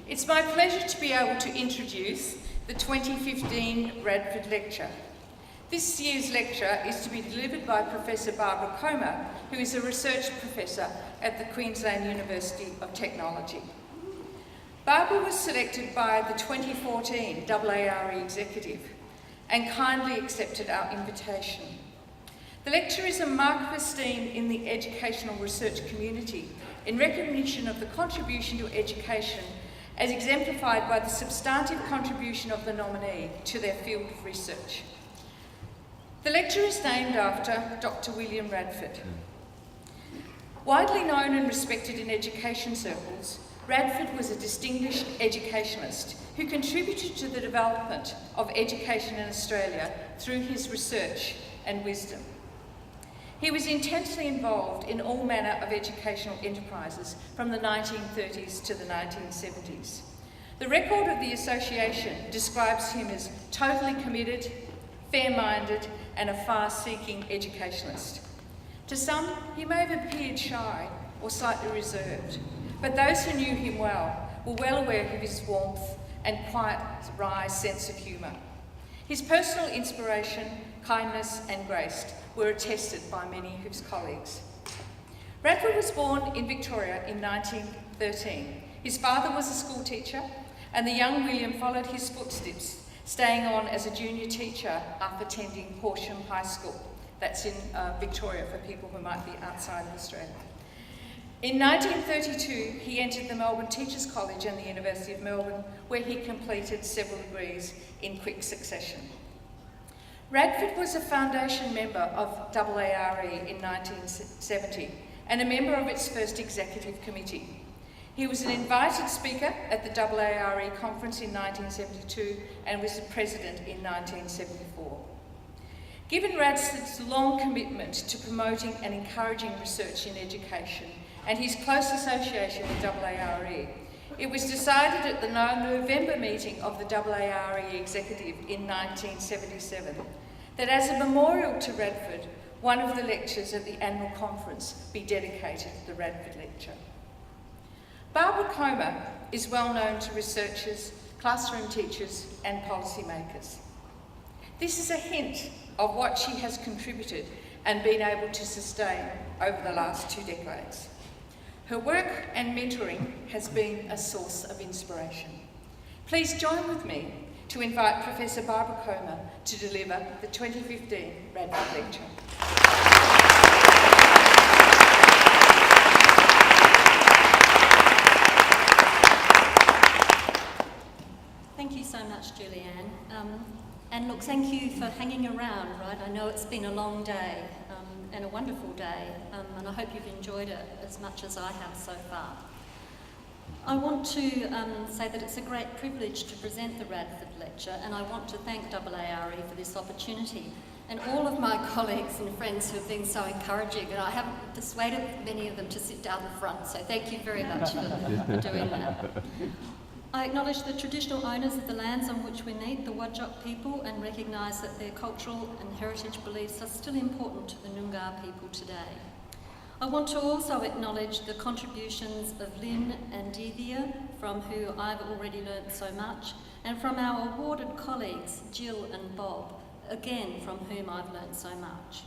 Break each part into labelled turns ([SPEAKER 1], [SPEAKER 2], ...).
[SPEAKER 1] It's my pleasure to be able to introduce the 2015 Radford Lecture. This year's lecture is to be delivered by Professor Barbara Comer, who is a research professor at the Queensland University of Technology. Barbara was selected by the 2014 AARE Executive and kindly accepted our invitation. The lecture is a mark of esteem in the educational research community in recognition of the contribution to education as exemplified by the substantive contribution of the nominee to their field of research. The lecture is named after Dr. William Radford. Widely known and respected in education circles, Radford was a distinguished educationalist who contributed to the development of education in Australia through his research and wisdom. He was intensely involved in all manner of educational enterprises from the 1930s to the 1970s. The record of the association describes him as totally committed, fair-minded, and a far-seeking educationalist. To some, he may have appeared shy or slightly reserved, but those who knew him well were well aware of his warmth and quiet, wry sense of humour. His personal inspiration, kindness and grace were attested by many of his colleagues. Radford was born in Victoria in 1913. His father was a school teacher, and the young William followed his footsteps, staying on as a junior teacher after attending Horsham High School. That's in Victoria for people who might be outside of Australia. In 1932, he entered the Melbourne Teachers College and the University of Melbourne, where he completed several degrees in quick succession. Radford was a foundation member of AARE in 1970 and a member of its first executive committee. He was an invited speaker at the AARE conference in 1972 and was the president in 1974. Given Radford's long commitment to promoting and encouraging research in education and his close association with AARE, it was decided at the November meeting of the AARE Executive in 1977 that as a memorial to Radford, one of the lectures at the annual conference be dedicated to the Radford Lecture. Barbara Comer is well known to researchers, classroom teachers and policymakers. This is a hint of what she has contributed and been able to sustain over the last 2 decades. Her work and mentoring has been a source of inspiration. Please join with me to invite Professor Barbara Comer to deliver the 2015 Radford Lecture.
[SPEAKER 2] Thank you so much, Julianne. And look, thank you for hanging around, right? I know it's been a long day and a wonderful day, and I hope you've enjoyed it as much as I have so far. I want to say that it's a great privilege to present the Radford Lecture, and I want to thank AARE for this opportunity, and all of my colleagues and friends who have been so encouraging, and I haven't persuaded many of them to sit down the front, so thank you very much for doing that. I acknowledge the traditional owners of the lands on which we meet, the Whadjuk people, and recognise that their cultural and heritage beliefs are still important to the Noongar people today. I want to also acknowledge the contributions of Lynn and Divya, from who I've already learnt so much, and from our awarded colleagues, Jill and Bob, again from whom I've learnt so much.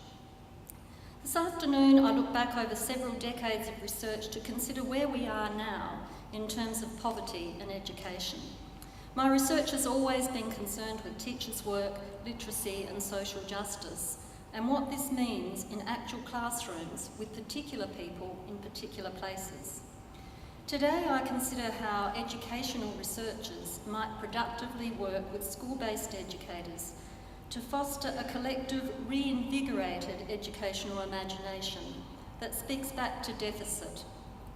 [SPEAKER 2] This afternoon, I look back over several decades of research to consider where we are now in terms of poverty and education. My research has always been concerned with teachers' work, literacy and social justice, and what this means in actual classrooms with particular people in particular places. Today I consider how educational researchers might productively work with school-based educators to foster a collective, reinvigorated educational imagination that speaks back to deficit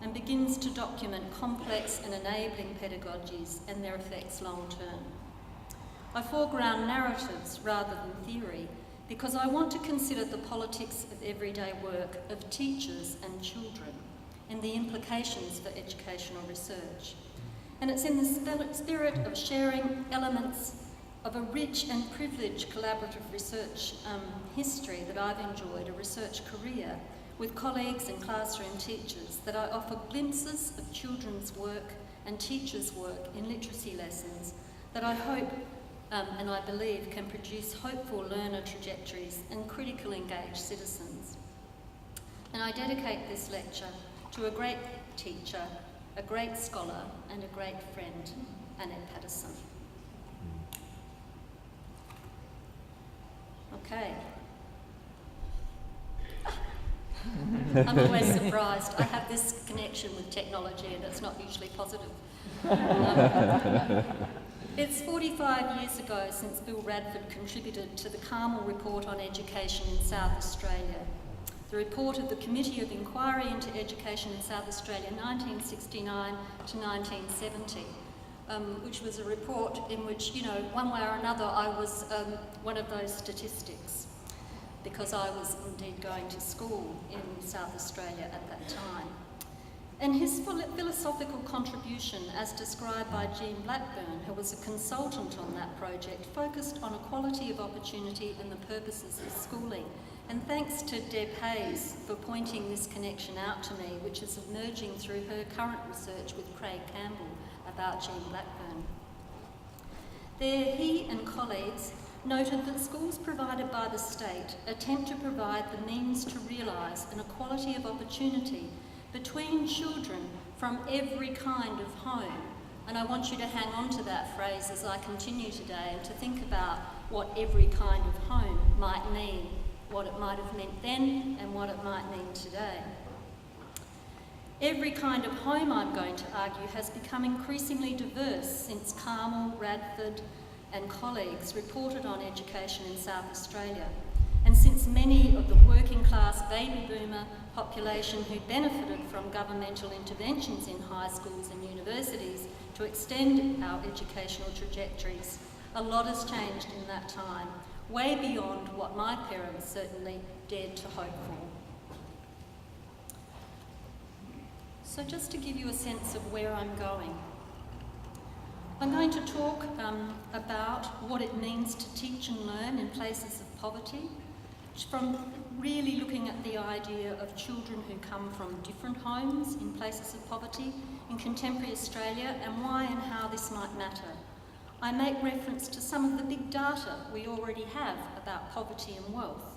[SPEAKER 2] and begins to document complex and enabling pedagogies and their effects long term. I foreground narratives rather than theory because I want to consider the politics of everyday work of teachers and children and the implications for educational research. And it's in the spirit of sharing elements of a rich and privileged collaborative research history that I've enjoyed, a research career, with colleagues and classroom teachers, that I offer glimpses of children's work and teachers' work in literacy lessons that I hope and I believe can produce hopeful learner trajectories and critical engaged citizens. And I dedicate this lecture to a great teacher, a great scholar and a great friend, Annette Patterson. Okay. I'm always surprised. I have this connection with technology and it's not usually positive. It's 45 years ago since Bill Radford contributed to the Carmel Report on Education in South Australia. The report of the Committee of Inquiry into Education in South Australia 1969 to 1970, which was a report in which, one way or another I was one of those statistics, because I was indeed going to school in South Australia at that time. And his philosophical contribution, as described by Jean Blackburn, who was a consultant on that project, focused on equality of opportunity and the purposes of schooling. And thanks to Deb Hayes for pointing this connection out to me, which is emerging through her current research with Craig Campbell about Jean Blackburn. There, he and colleagues noted that schools provided by the state attempt to provide the means to realise an equality of opportunity between children from every kind of home. And I want you to hang on to that phrase as I continue today and to think about what every kind of home might mean, what it might have meant then and what it might mean today. Every kind of home, I'm going to argue, has become increasingly diverse since Carmel, Radford and colleagues reported on education in South Australia, and since many of the working class baby boomer population who benefited from governmental interventions in high schools and universities to extend our educational trajectories, a lot has changed in that time, way beyond what my parents certainly dared to hope for. So just to give you a sense of where I'm going, I'm going to talk about what it means to teach and learn in places of poverty, from really looking at the idea of children who come from different homes in places of poverty in contemporary Australia and why and how this might matter. I make reference to some of the big data we already have about poverty and wealth.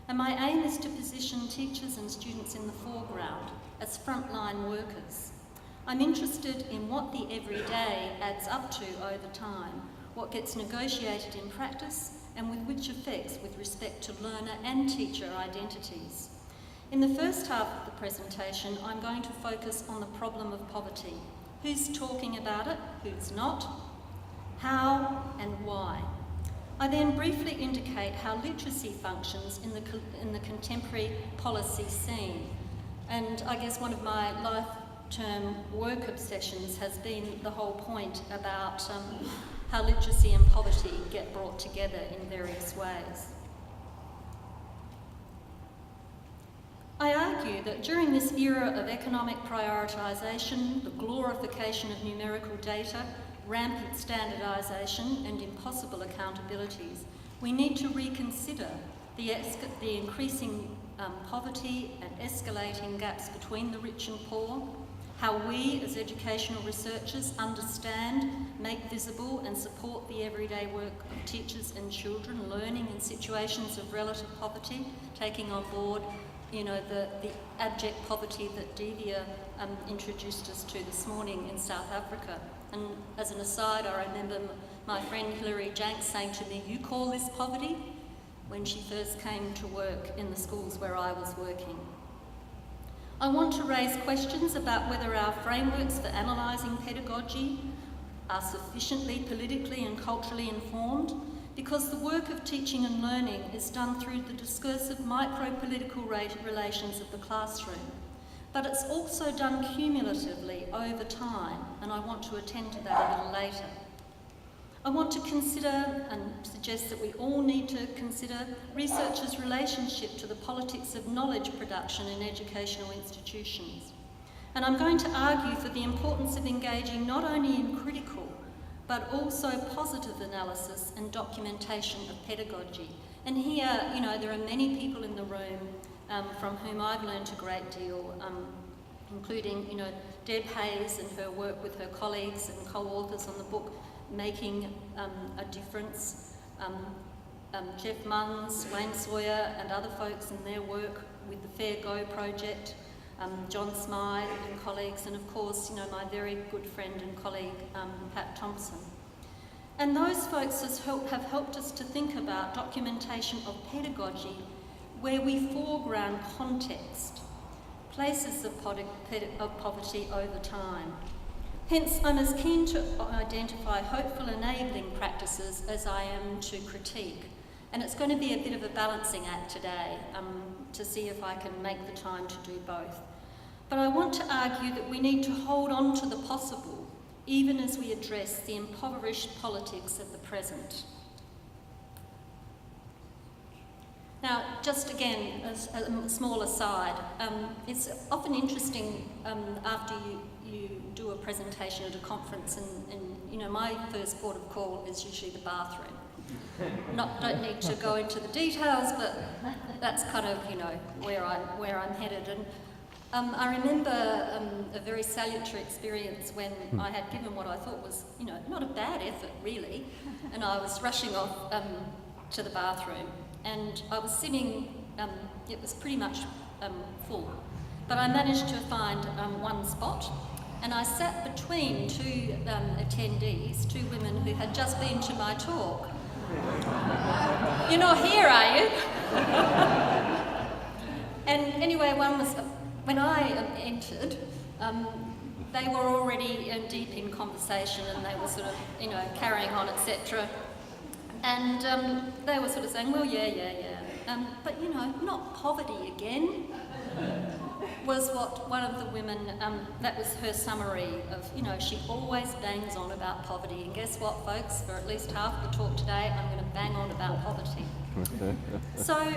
[SPEAKER 2] And my aim is to position teachers and students in the foreground as frontline workers. I'm interested in what the everyday adds up to over time, what gets negotiated in practice, and with which effects with respect to learner and teacher identities. In the first half of the presentation, I'm going to focus on the problem of poverty. Who's talking about it, who's not, how and why. I then briefly indicate how literacy functions in the contemporary policy scene. And I guess one of my life-term work obsessions has been the whole point about how literacy and poverty get brought together in various ways. I argue that during this era of economic prioritisation, the glorification of numerical data, rampant standardisation and impossible accountabilities, we need to reconsider the increasing poverty and escalating gaps between the rich and poor, how we as educational researchers understand, make visible and support the everyday work of teachers and children learning in situations of relative poverty, taking on board the abject poverty that Divya introduced us to this morning in South Africa. And as an aside, I remember my friend Hilary Janks saying to me, "You call this poverty?" when she first came to work in the schools where I was working. I want to raise questions about whether our frameworks for analysing pedagogy are sufficiently politically and culturally informed, because the work of teaching and learning is done through the discursive micro-political relations of the classroom. But it's also done cumulatively over time, and I want to attend to that a little later. I want to consider and suggest that we all need to consider researchers' relationship to the politics of knowledge production in educational institutions. And I'm going to argue for the importance of engaging not only in critical, but also positive analysis and documentation of pedagogy. And here, there are many people in the room from whom I've learned a great deal, including, Deb Hayes and her work with her colleagues and co-authors on the book Making a Difference, Jeff Munns, Wayne Sawyer and other folks in their work with the Fair Go project, John Smythe and colleagues, and of course, my very good friend and colleague, Pat Thompson. And those folks have helped us to think about documentation of pedagogy where we foreground context, places of poverty over time. Hence, I'm as keen to identify hopeful enabling practices as I am to critique. And it's going to be a bit of a balancing act today to see if I can make the time to do both. But I want to argue that we need to hold on to the possible, even as we address the impoverished politics of the present. Now, just again, a small aside, it's often interesting after you do a presentation at a conference, and my first port of call is usually the bathroom. Don't need to go into the details, but that's kind of where I'm headed. And I remember a very salutary experience when I had given what I thought was not a bad effort really, and I was rushing off to the bathroom, and I was sitting. It was pretty much full, but I managed to find one spot. And I sat between two attendees, two women who had just been to my talk. You're not here, are you? And anyway, one was, when I entered, they were already deep in conversation, and they were sort of, carrying on, etc. And they were sort of saying, well, yeah. But, not poverty again. Was what one of the women, that was her summary of, she always bangs on about poverty. And guess what, folks? For at least half the talk today, I'm going to bang on about poverty. So,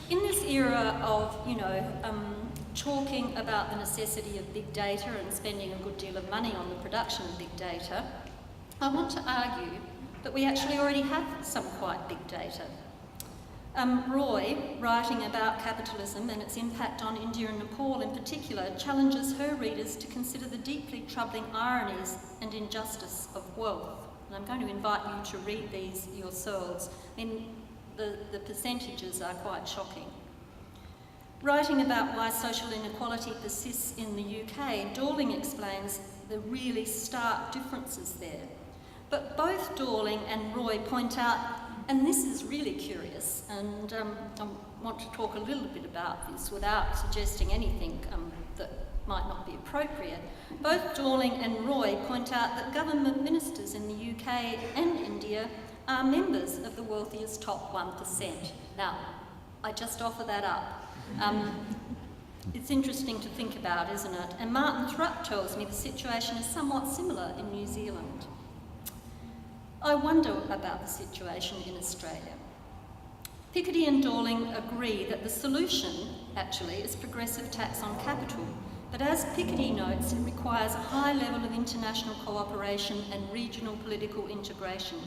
[SPEAKER 2] in this era of, talking about the necessity of big data and spending a good deal of money on the production of big data, I want to argue that we actually already have some quite big data. Roy, writing about capitalism and its impact on India and Nepal in particular, challenges her readers to consider the deeply troubling ironies and injustice of wealth. And I'm going to invite you to read these yourselves. The percentages are quite shocking. Writing about why social inequality persists in the UK, Dorling explains the really stark differences there. But both Dorling and Roy point out, and this is really curious, and I want to talk a little bit about this without suggesting anything that might not be appropriate. Both Dorling and Roy point out that government ministers in the UK and India are members of the wealthiest top 1%. Now, I just offer that up. It's interesting to think about, isn't it? And Martin Thrupp tells me the situation is somewhat similar in New Zealand. I wonder about the situation in Australia. Piketty and Dorling agree that the solution, actually, is progressive tax on capital, but as Piketty notes, it requires a high level of international cooperation and regional political integration.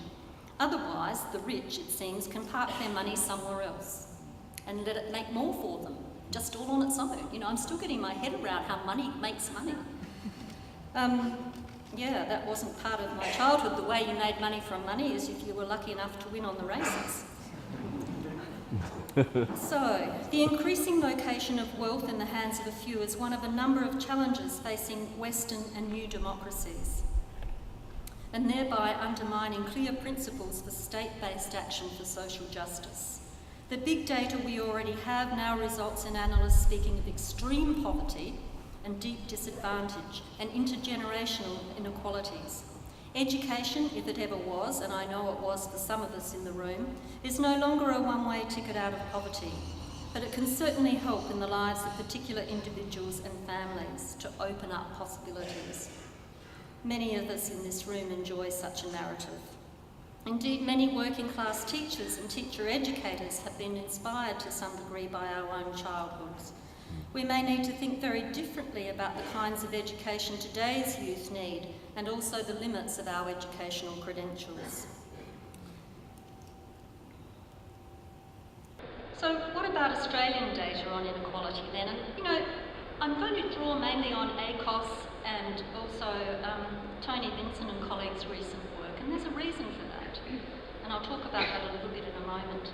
[SPEAKER 2] Otherwise, the rich, it seems, can park their money somewhere else and let it make more for them, just all on its own. I'm still getting my head around how money makes money. Yeah, that wasn't part of my childhood. The way you made money from money is if you were lucky enough to win on the races. So, the increasing location of wealth in the hands of a few is one of a number of challenges facing Western and new democracies, and thereby undermining clear principles for state-based action for social justice. The big data we already have now results in analysts speaking of extreme poverty and deep disadvantage and intergenerational inequalities. Education, if it ever was, and I know it was for some of us in the room, is no longer a one-way ticket out of poverty, but it can certainly help in the lives of particular individuals and families to open up possibilities. Many of us in this room enjoy such a narrative. Indeed, many working-class teachers and teacher educators have been inspired to some degree by our own childhoods. We may need to think very differently about the kinds of education today's youth need and also the limits of our educational credentials. So what about Australian data on inequality then? And, I I'm going to draw mainly on ACOS and also Tony Vincent and colleagues' recent work, and there's a reason for that, and I'll talk about that a little bit in a moment.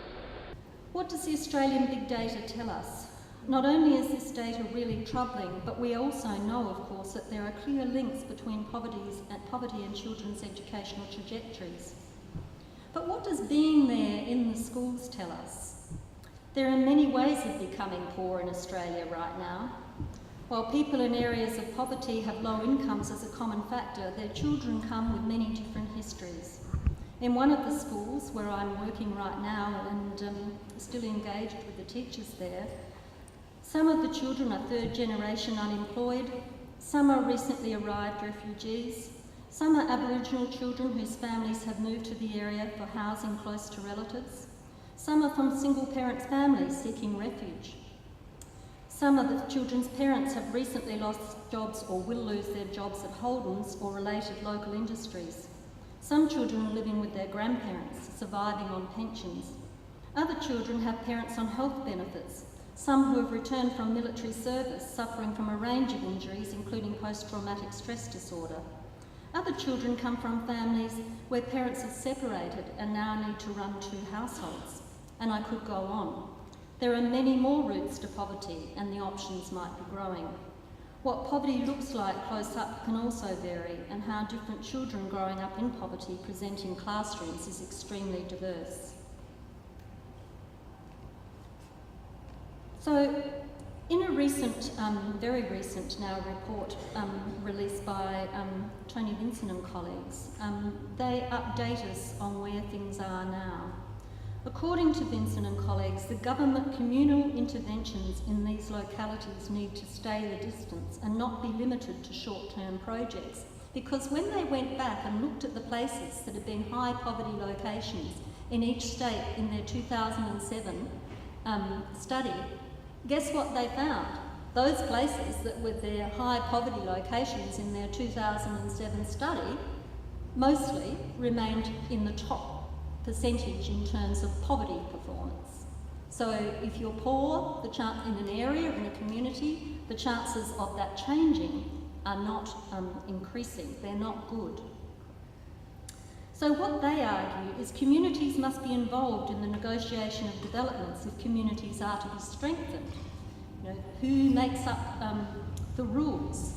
[SPEAKER 2] What does the Australian big data tell us? Not only is this data really troubling, but we also know, of course, that there are clear links between poverty and children's educational trajectories. But what does being there in the schools tell us? There are many ways of becoming poor in Australia right now. While people in areas of poverty have low incomes as a common factor, their children come with many different histories. In one of the schools where I'm working right now and still engaged with the teachers there, some of the children are third generation unemployed, some are recently arrived refugees, some are Aboriginal children whose families have moved to the area for housing close to relatives, some are from single parent families seeking refuge. Some of the children's parents have recently lost jobs or will lose their jobs at Holden's or related local industries. Some children are living with their grandparents, surviving on pensions. Other children have parents on health benefits, some who have returned from military service suffering from a range of injuries, including post-traumatic stress disorder. Other children come from families where parents are separated and now need to run two households. And I could go on. There are many more routes to poverty and the options might be growing. What poverty looks like close up can also vary, and how different children growing up in poverty present in classrooms is extremely diverse. So, in a recent, very recent now report released by Tony Vincent and colleagues, they update us on where things are now. According to Vincent and colleagues, the government communal interventions in these localities need to stay the distance and not be limited to short-term projects, because when they went back and looked at the places that had been high poverty locations in each state in their 2007 study, guess what they found? Those places that were their high poverty locations in their 2007 study mostly remained in the top percentage in terms of poverty performance. So if you're poor, in an area, in a community, the chances of that changing are not increasing, they're not good. So what they argue is communities must be involved in the negotiation of developments if communities are to be strengthened. You know, who makes up the rules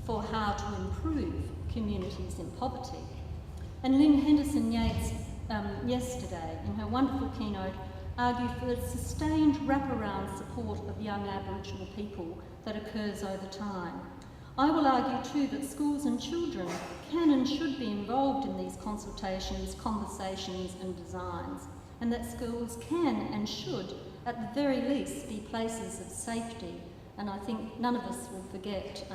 [SPEAKER 2] for how to improve communities in poverty? And Lynn Henderson-Yates yesterday, in her wonderful keynote, argued for the sustained wraparound support of young Aboriginal people that occurs over time. I will argue too that schools and children can and should be involved in these consultations, conversations and designs, and that schools can and should, at the very least, be places of safety. And I think none of us will forget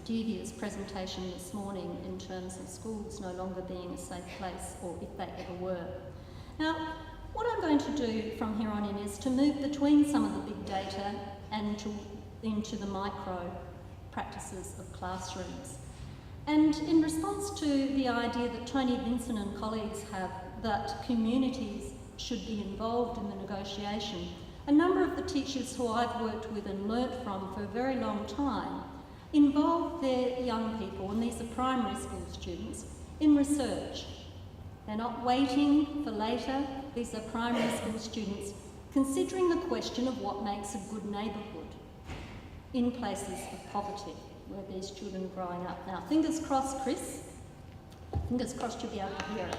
[SPEAKER 2] Divia's presentation this morning in terms of schools no longer being a safe place, or if they ever were. Now, what I'm going to do from here on in is to move between some of the big data and into the micro practices of classrooms. And in response to the idea that Tony Vincent and colleagues have that communities should be involved in the negotiation, a number of the teachers who I've worked with and learnt from for a very long time involve their young people, and these are primary school students, in research. They're not waiting for later. These are primary school students considering the question of what makes a good neighbourhood in places of poverty where these children are growing up. Now, fingers crossed, Chris. Fingers crossed you'll be able to hear it.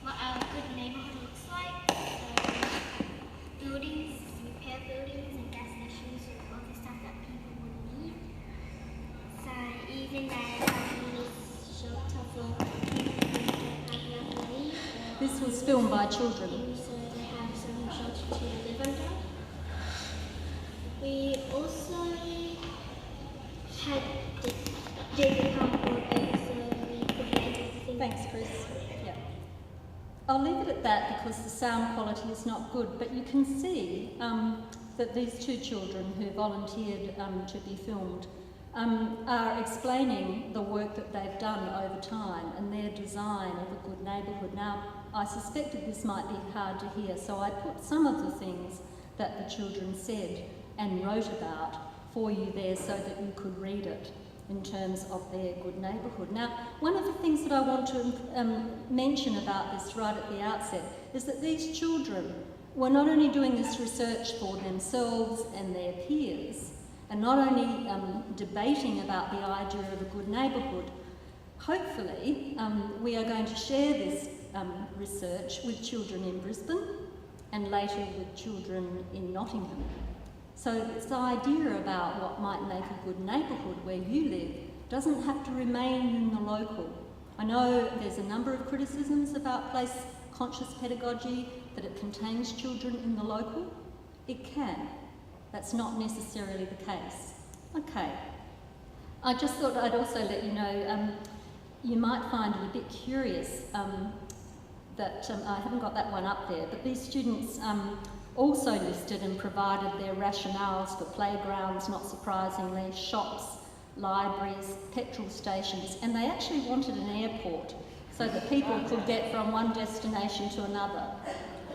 [SPEAKER 3] What a good neighbourhood looks like. Buildings, repair buildings and gas stations and all the stuff that people would need. So even though having shelter for people who don't have enough money.
[SPEAKER 2] This was filmed by children.
[SPEAKER 3] So they have some shelter to live under. We also had dig cardboard eggs so we could make everything.
[SPEAKER 2] Thanks, Chris. Yeah. I'll leave it at that because the sound quality is not good, but you can see that these two children who volunteered to be filmed are explaining the work that they've done over time and their design of a good neighbourhood. Now, I suspected this might be hard to hear, so I put some of the things that the children said and wrote about for you there so that you could read it in terms of their good neighbourhood. Now, one of the things that I want to mention about this right at the outset is that these children were not only doing this research for themselves and their peers, and not only debating about the idea of a good neighbourhood. Hopefully, we are going to share this research with children in Brisbane and later with children in Nottingham. So this idea about what might make a good neighbourhood where you live doesn't have to remain in the local. I know there's a number of criticisms about place-conscious pedagogy, that it contains children in the local. It can. That's not necessarily the case. Okay. I just thought I'd also let you know, you might find it a bit curious that, I haven't got that one up there, but these students also listed and provided their rationales for playgrounds, not surprisingly, shops, libraries, petrol stations, and they actually wanted an airport so that people could get from one destination to another,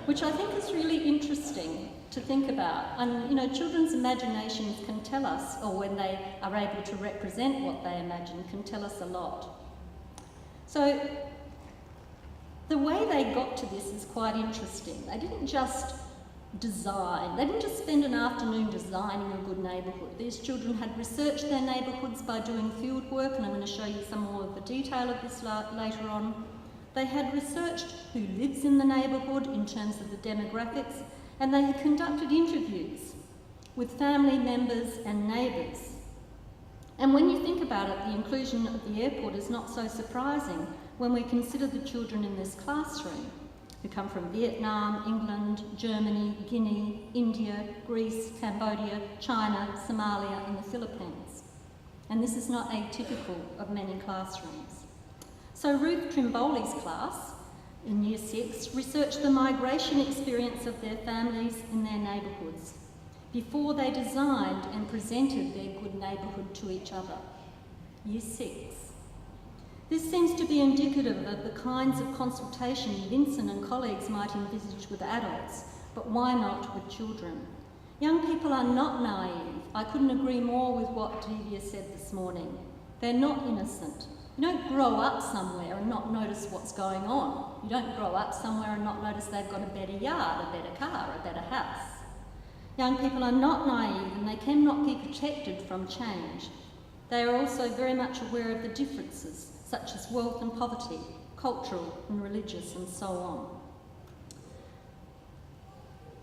[SPEAKER 2] which I think is really interesting to think about. And, you know, children's imaginations can tell us, or when they are able to represent what they imagine, can tell us a lot. So, the way they got to this is quite interesting. They didn't just design, they didn't just spend an afternoon designing a good neighbourhood. These children had researched their neighbourhoods by doing field work, and I'm going to show you some more of the detail of this later on. They had researched who lives in the neighbourhood in terms of the demographics, and they had conducted interviews with family members and neighbours. And when you think about it, the inclusion of the airport is not so surprising when we consider the children in this classroom, who come from Vietnam, England, Germany, Guinea, India, Greece, Cambodia, China, Somalia, and the Philippines. And this is not atypical of many classrooms. So Ruth Trimboli's class, in Year 6, researched the migration experience of their families in their neighbourhoods before they designed and presented their good neighbourhood to each other. Year 6. This seems to be indicative of the kinds of consultation Vincent and colleagues might envisage with adults, but why not with children? Young people are not naive. I couldn't agree more with what Divya said this morning. They're not innocent. You don't grow up somewhere and not notice what's going on. You don't grow up somewhere and not notice they've got a better yard, a better car, a better house. Young people are not naive and they cannot be protected from change. They are also very much aware of the differences, such as wealth and poverty, cultural and religious, and so on.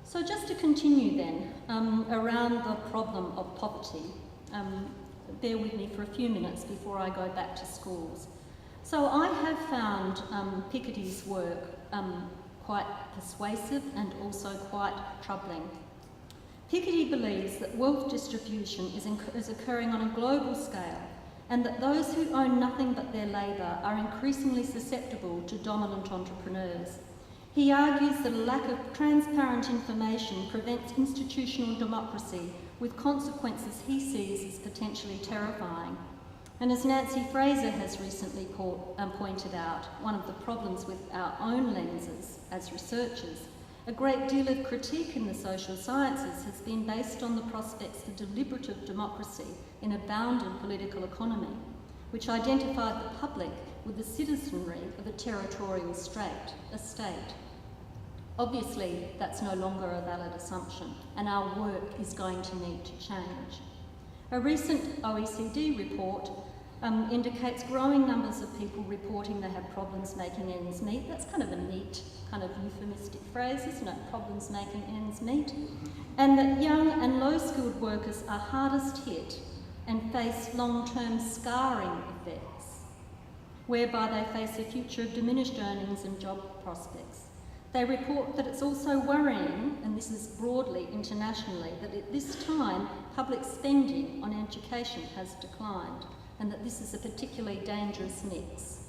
[SPEAKER 2] So just to continue then, around the problem of poverty, bear with me for a few minutes before I go back to schools. So I have found Piketty's work quite persuasive and also quite troubling. Piketty believes that wealth distribution is occurring on a global scale, and that those who own nothing but their labour are increasingly susceptible to dominant entrepreneurs. He argues that a lack of transparent information prevents institutional democracy, with consequences he sees as potentially terrifying. And as Nancy Fraser has recently pointed out, one of the problems with our own lenses as researchers, a great deal of critique in the social sciences has been based on the prospects for deliberative democracy in a bounded political economy, which identified the public with the citizenry of a territorial state. Obviously, that's no longer a valid assumption, and our work is going to need to change. A recent OECD report indicates growing numbers of people reporting they have problems making ends meet. That's kind of a neat, kind of euphemistic phrase, isn't it? Problems making ends meet. And that young and low-skilled workers are hardest hit and face long-term scarring effects, whereby they face a future of diminished earnings and job prospects. They report that it's also worrying, and this is broadly internationally, that at this time public spending on education has declined, and that this is a particularly dangerous mix.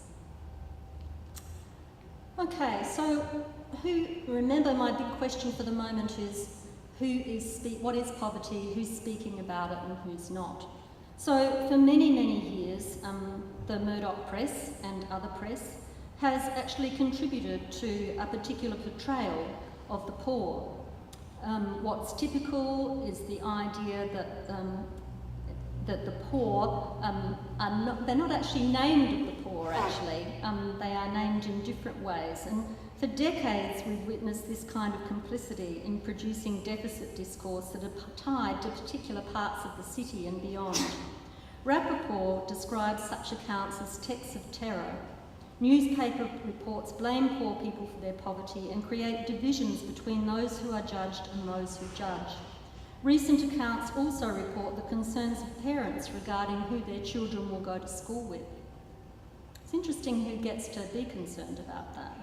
[SPEAKER 2] Okay, so remember my big question for the moment is, what is poverty, who's speaking about it and who's not? So for many, many years, the Murdoch press and other press has actually contributed to a particular portrayal of the poor. What's typical is the idea that the poor they're not actually named the poor actually, they are named in different ways. And for decades we've witnessed this kind of complicity in producing deficit discourse that are tied to particular parts of the city and beyond. Radford describes such accounts as texts of terror. Newspaper reports blame poor people for their poverty and create divisions between those who are judged and those who judge. Recent accounts also report the concerns of parents regarding who their children will go to school with. It's interesting who gets to be concerned about that.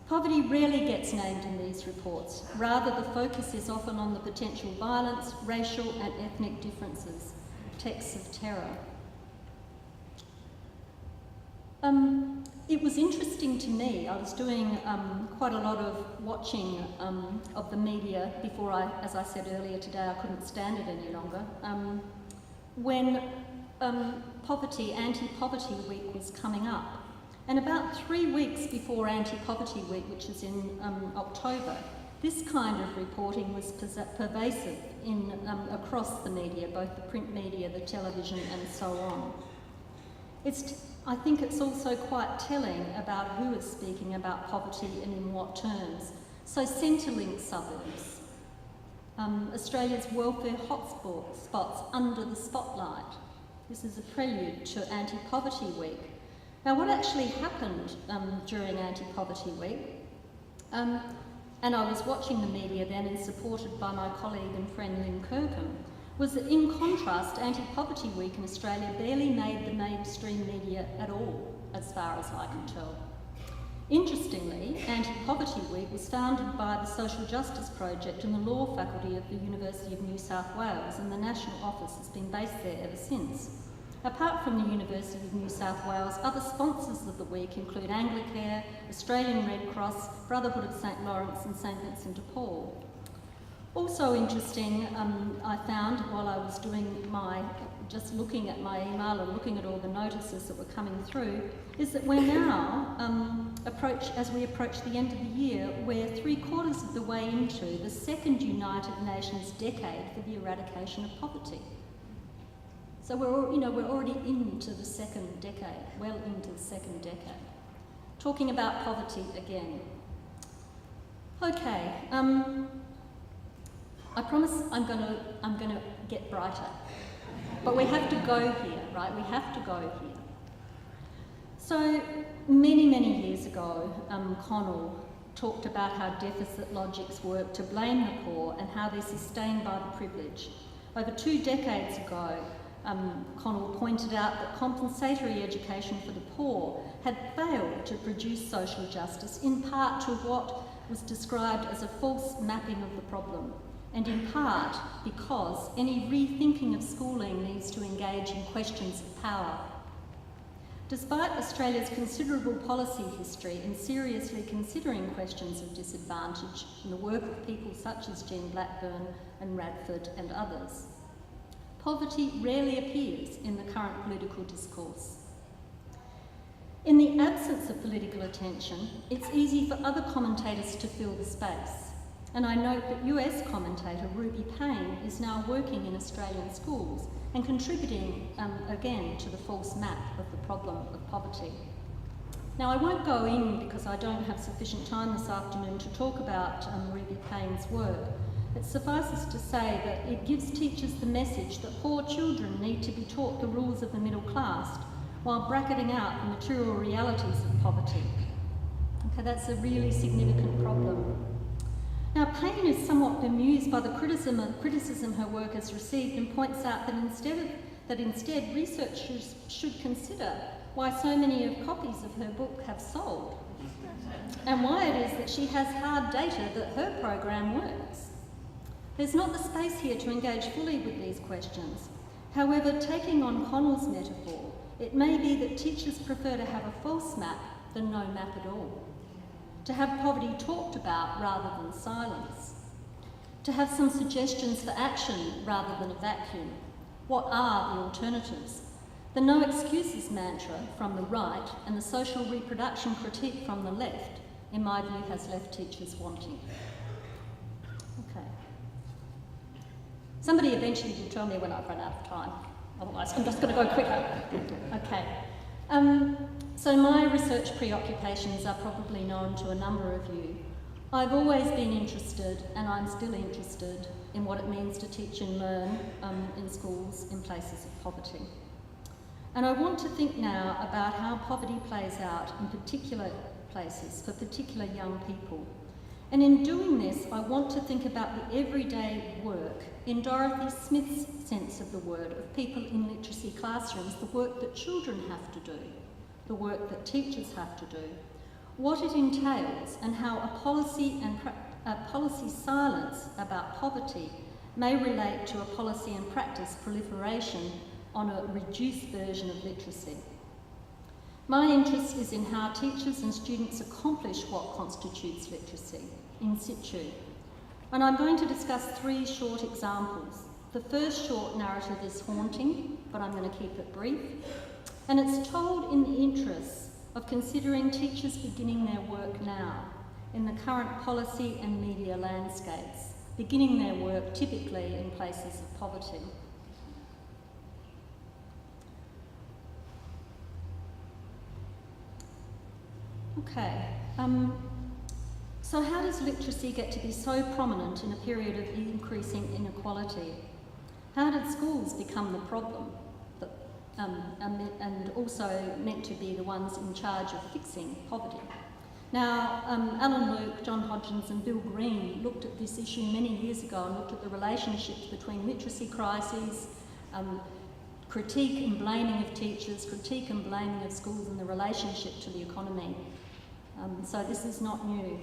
[SPEAKER 2] Poverty rarely gets named in these reports. Rather, the focus is often on the potential violence, racial and ethnic differences, texts of terror. It was interesting to me, I was doing quite a lot of watching of the media before as I said earlier today, I couldn't stand it any longer, when Anti-Poverty Week was coming up. And about 3 weeks before Anti-Poverty Week, which is in October, this kind of reporting was pervasive across the media, both the print media, the television and so on. I think it's also quite telling about who is speaking about poverty and in what terms. So Centrelink suburbs, Australia's welfare hotspots under the spotlight. This is a prelude to Anti-Poverty Week. Now what actually happened during Anti-Poverty Week, and I was watching the media then and supported by my colleague and friend Lynn Kirkham, was that in contrast, Anti-Poverty Week in Australia barely made the mainstream media at all, as far as I can tell. Interestingly, Anti-Poverty Week was founded by the Social Justice Project and the Law Faculty of the University of New South Wales, and the national office has been based there ever since. Apart from the University of New South Wales, other sponsors of the week include Anglicare, Australian Red Cross, Brotherhood of St Lawrence and St Vincent de Paul. Also interesting, I found while I was just looking at my email and looking at all the notices that were coming through, is that we're now, as we approach the end of the year, we're 3/4 of the way into the second United Nations decade for the eradication of poverty. So we're already into the second decade, well into the second decade. Talking about poverty again. Okay, I promise I'm gonna get brighter. But we have to go here, right? We have to go here. So many years ago, Connell talked about how deficit logics work to blame the poor and how they're sustained by the privileged. Over 2 decades ago, Connell pointed out that compensatory education for the poor had failed to produce social justice, in part to what was described as a false mapping of the problem, and in part because any rethinking of schooling needs to engage in questions of power. Despite Australia's considerable policy history in seriously considering questions of disadvantage and the work of people such as Jean Blackburn and Radford and others, poverty rarely appears in the current political discourse. In the absence of political attention, it's easy for other commentators to fill the space. And I note that US commentator Ruby Payne is now working in Australian schools and contributing again to the false map of the problem of poverty. Now I won't go in because I don't have sufficient time this afternoon to talk about Ruby Payne's work. It suffices to say that it gives teachers the message that poor children need to be taught the rules of the middle class while bracketing out the material realities of poverty. Okay, that's a really significant problem. Now, Payne is somewhat bemused by the criticism her work has received and points out that instead researchers should consider why so many of copies of her book have sold and why it is that she has hard data that her program works. There's not the space here to engage fully with these questions. However, taking on Connell's metaphor, it may be that teachers prefer to have a false map than no map at all. To have poverty talked about rather than silence. To have some suggestions for action rather than a vacuum. What are the alternatives? The no excuses mantra from the right and the social reproduction critique from the left, in my view, has left teachers wanting. Okay. Somebody eventually will tell me when I've run out of time. Otherwise, I'm just going to go quicker. Okay. So my research preoccupations are probably known to a number of you. I've always been interested, and I'm still interested, in what it means to teach and learn in schools in places of poverty. And I want to think now about how poverty plays out in particular places for particular young people. And in doing this, I want to think about the everyday work, in Dorothy Smith's sense of the word, of people in literacy classrooms, the work that children have to do, the work that teachers have to do, what it entails, and how a policy silence about poverty may relate to a policy and practice proliferation on a reduced version of literacy. My interest is in how teachers and students accomplish what constitutes literacy, in situ. And I'm going to discuss 3 short examples. The first short narrative is haunting, but I'm going to keep it brief. And it's told in the interests of considering teachers beginning their work now, in the current policy and media landscapes, beginning their work typically in places of poverty. Okay, so how does literacy get to be so prominent in a period of increasing inequality? How did schools become the problem, and also meant to be the ones in charge of fixing poverty? Now, Alan Luke, John Hodgins and Bill Green looked at this issue many years ago and looked at the relationships between literacy crises, critique and blaming of teachers, critique and blaming of schools, and the relationship to the economy. So this is not new.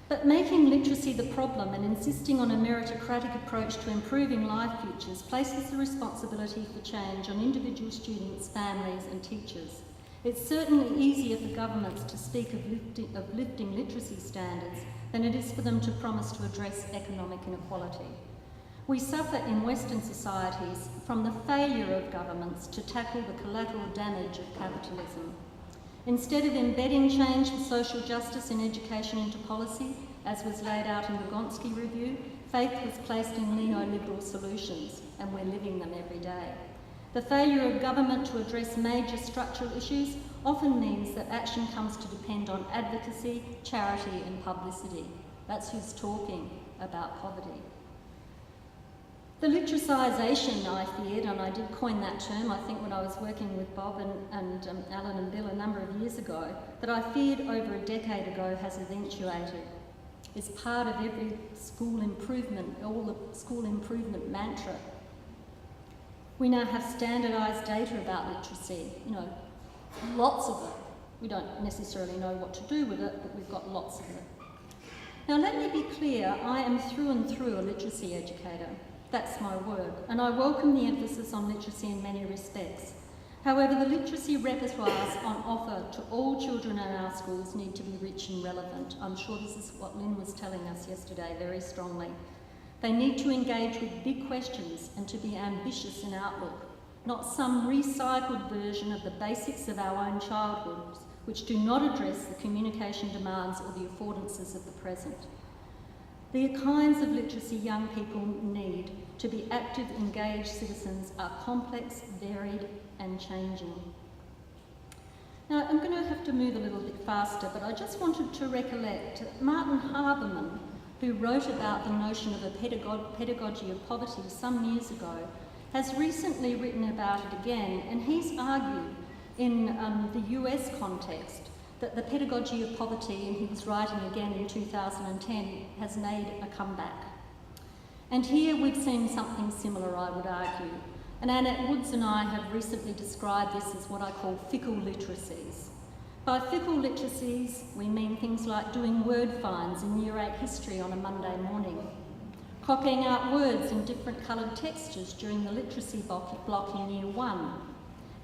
[SPEAKER 2] But making literacy the problem and insisting on a meritocratic approach to improving life futures places the responsibility for change on individual students, families and teachers. It's certainly easier for governments to speak of lifting literacy standards than it is for them to promise to address economic inequality. We suffer in Western societies from the failure of governments to tackle the collateral damage of capitalism. Instead of embedding change for social justice in education into policy, as was laid out in the Gonski Review, faith was placed in neoliberal solutions, and we're living them every day. The failure of government to address major structural issues often means that action comes to depend on advocacy, charity and publicity. That's who's talking about poverty. The literacisation, I feared, and I did coin that term, I think when I was working with Bob and Alan and Bill a number of years ago, that I feared over a decade ago has eventuated. It's part of every school improvement, all the school improvement mantra. We now have standardised data about literacy, lots of it. We don't necessarily know what to do with it, but we've got lots of it. Now let me be clear, I am through and through a literacy educator. That's my work, and I welcome the emphasis on literacy in many respects. However, the literacy repertoires on offer to all children in our schools need to be rich and relevant. I'm sure this is what Lynn was telling us yesterday very strongly. They need to engage with big questions and to be ambitious in outlook, not some recycled version of the basics of our own childhoods, which do not address the communication demands or the affordances of the present. The kinds of literacy young people need to be active, engaged citizens are complex, varied and changing. Now, I'm going to have to move a little bit faster, but I just wanted to recollect Martin Haberman, who wrote about the notion of a pedagogy of poverty some years ago, has recently written about it again, and he's argued in the US context that the pedagogy of poverty, and he was writing again in 2010, has made a comeback. And here we've seen something similar, I would argue. And Annette Woods and I have recently described this as what I call fickle literacies. By fickle literacies, we mean things like doing word finds in Year 8 history on a Monday morning, copying out words in different coloured textures during the literacy block in Year 1,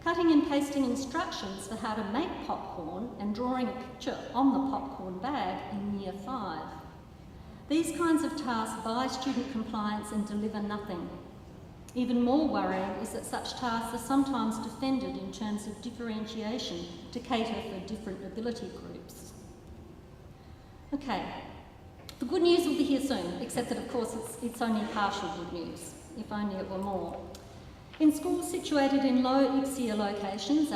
[SPEAKER 2] cutting and pasting instructions for how to make popcorn and drawing a picture on the popcorn bag in Year 5. These kinds of tasks buy student compliance and deliver nothing. Even more worrying is that such tasks are sometimes defended in terms of differentiation to cater for different ability groups. Okay, the good news will be here soon, except that of course it's only partial good news, if only it were more. In schools situated in low ICSEA locations,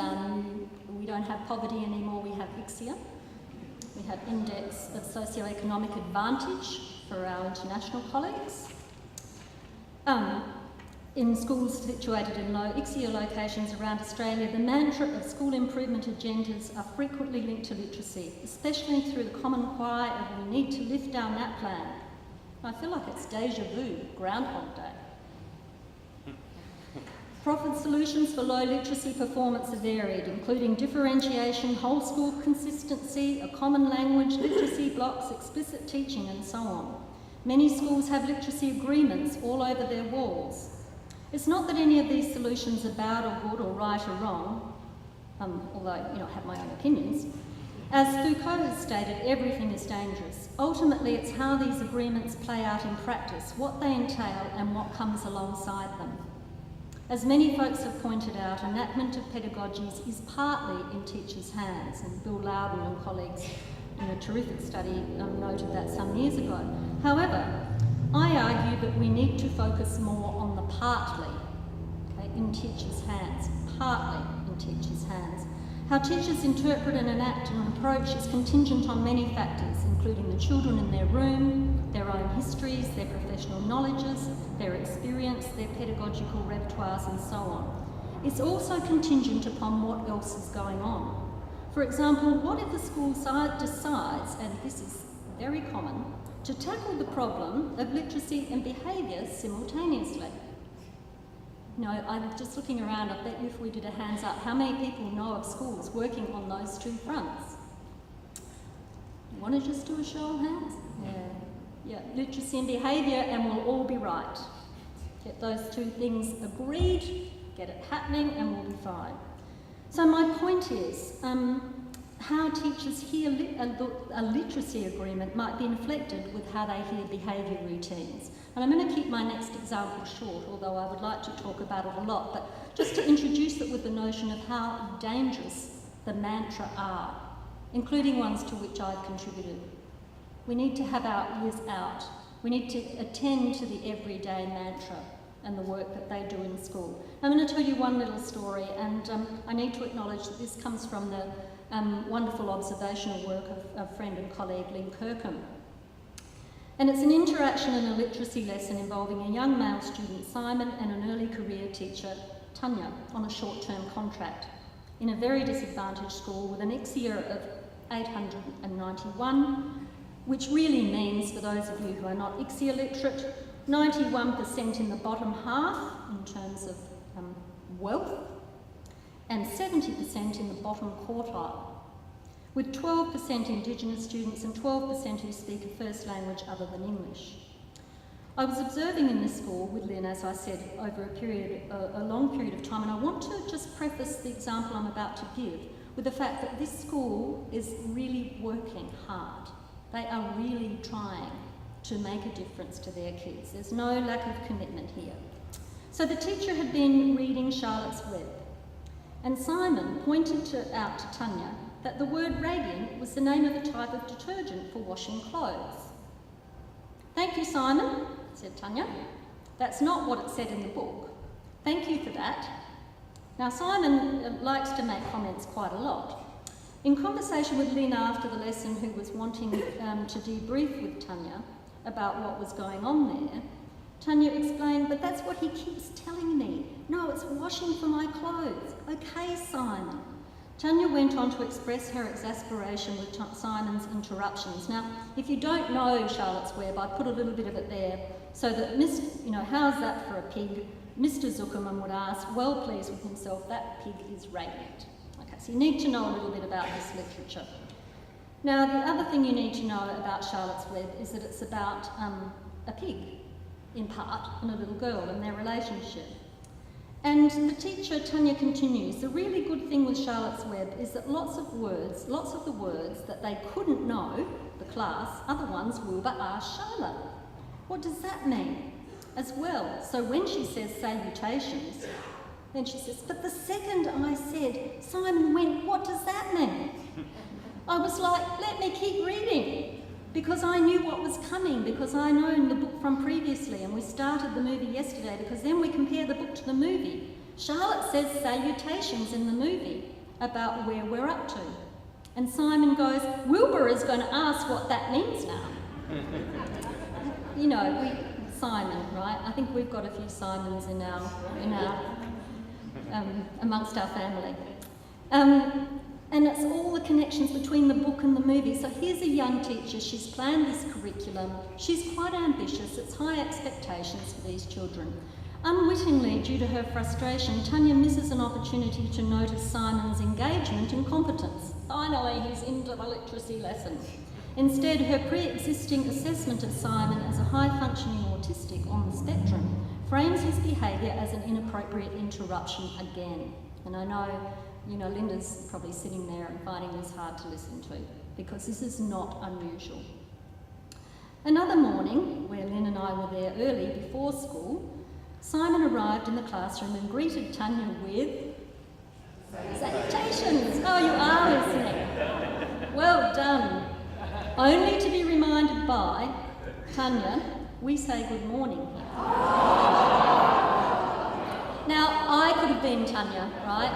[SPEAKER 2] we don't have poverty anymore, we have ICSEA. We have Index of Socioeconomic Advantage for our international colleagues. In schools situated in low ICSEA locations around Australia, the mantra of school improvement agendas are frequently linked to literacy, especially through the common cry of we need to lift our NAPLAN. I feel like it's deja vu, Groundhog Day. Proffered solutions for low literacy performance are varied, including differentiation, whole school consistency, a common language, literacy blocks, explicit teaching, and so on. Many schools have literacy agreements all over their walls. It's not that any of these solutions are bad or good or right or wrong, although I have my own opinions. As Foucault has stated, everything is dangerous. Ultimately, it's how these agreements play out in practice, what they entail, and what comes alongside them. As many folks have pointed out, enactment of pedagogies is partly in teachers' hands, and Bill Loudon and colleagues in a terrific study noted that some years ago. However, I argue that we need to focus more on the partly, in teachers' hands, partly in teachers' hands. How teachers interpret and enact an approach is contingent on many factors, including the children in their room, their own histories, their professional knowledges, their experience, their pedagogical repertoires, and so on. It's also contingent upon what else is going on. For example, what if the school decides, and this is very common, to tackle the problem of literacy and behaviour simultaneously? I'm just looking around, I bet you if we did a hands up, how many people know of schools working on those two fronts? You want to just do a show of hands? Yeah, literacy and behaviour, and we'll all be right. Get those two things agreed, get it happening, and we'll be fine. So my point is, how teachers hear a literacy agreement might be inflected with how they hear behaviour routines. And I'm going to keep my next example short, although I would like to talk about it a lot, but just to introduce it with the notion of how dangerous the mantra are, including ones to which I've contributed. We need to have our ears out. We need to attend to the everyday mantra and the work that they do in school. I'm going to tell you one little story, and I need to acknowledge that this comes from the wonderful observational work of a friend and colleague, Lynn Kirkham. And it's an interaction in a literacy lesson involving a young male student, Simon, and an early career teacher, Tanya, on a short-term contract in a very disadvantaged school with an ICSEA of 891, which really means, for those of you who are not ICSEA literate, 91% in the bottom half in terms of wealth, and 70% in the bottom quartile, with 12% Indigenous students and 12% who speak a first language other than English. I was observing in this school with Lynn, as I said, over a long period of time, and I want to just preface the example I'm about to give with the fact that this school is really working hard. They are really trying to make a difference to their kids. There's no lack of commitment here. So the teacher had been reading Charlotte's Web, and Simon pointed out to Tanya that the word radiant was the name of a type of detergent for washing clothes. "Thank you, Simon," said Tanya. "That's not what it said in the book. Thank you for that." Now, Simon likes to make comments quite a lot. In conversation with Lynn after the lesson, who was wanting to debrief with Tanya about what was going on there, Tanya explained, "But that's what he keeps telling me. No, it's washing for my clothes." "Okay, Simon." Tanya went on to express her exasperation with Simon's interruptions. Now, if you don't know Charlotte's Web, I put a little bit of it there so that, how's that for a pig? Mr. Zuckerman would ask, well pleased with himself, that pig is radiant. Okay, so you need to know a little bit about this literature. Now, the other thing you need to know about Charlotte's Web is that it's about a pig, in part, and a little girl and their relationship. And the teacher, Tanya, continues, "The really good thing with Charlotte's Web is that lots of the words that they couldn't know, the class, other ones, Wilbur asked Charlotte. What does that mean? as well. So when she says salutations, then she says, but the second I said, Simon went, what does that mean? I was like, let me keep reading, because I knew what was coming, because I known the book from previously, and we started the movie yesterday, because then we compare the book to the movie. Charlotte says salutations in the movie about where we're up to. And Simon goes, Wilbur is going to ask what that means now. You know, Simon, right? I think we've got a few Simons in our amongst our family. And it's all the connections between the book and the movie. So here's a young teacher, she's planned this curriculum, she's quite ambitious, it's high expectations for these children. Unwittingly, due to her frustration, Tanya misses an opportunity to notice Simon's engagement and competence. Finally, he's into the literacy lesson. Instead, her pre-existing assessment of Simon as a high-functioning autistic on the spectrum frames his behaviour as an inappropriate interruption again. And I know, you know, Linda's probably sitting there and finding this hard to listen to, because this is not unusual. Another morning, where Lynn and I were there early before school, Simon arrived in the classroom and greeted Tanya with salutations. Oh, you are listening. Well done. Only to be reminded by Tanya, we say good morning here. Now, I could have been Tanya, right?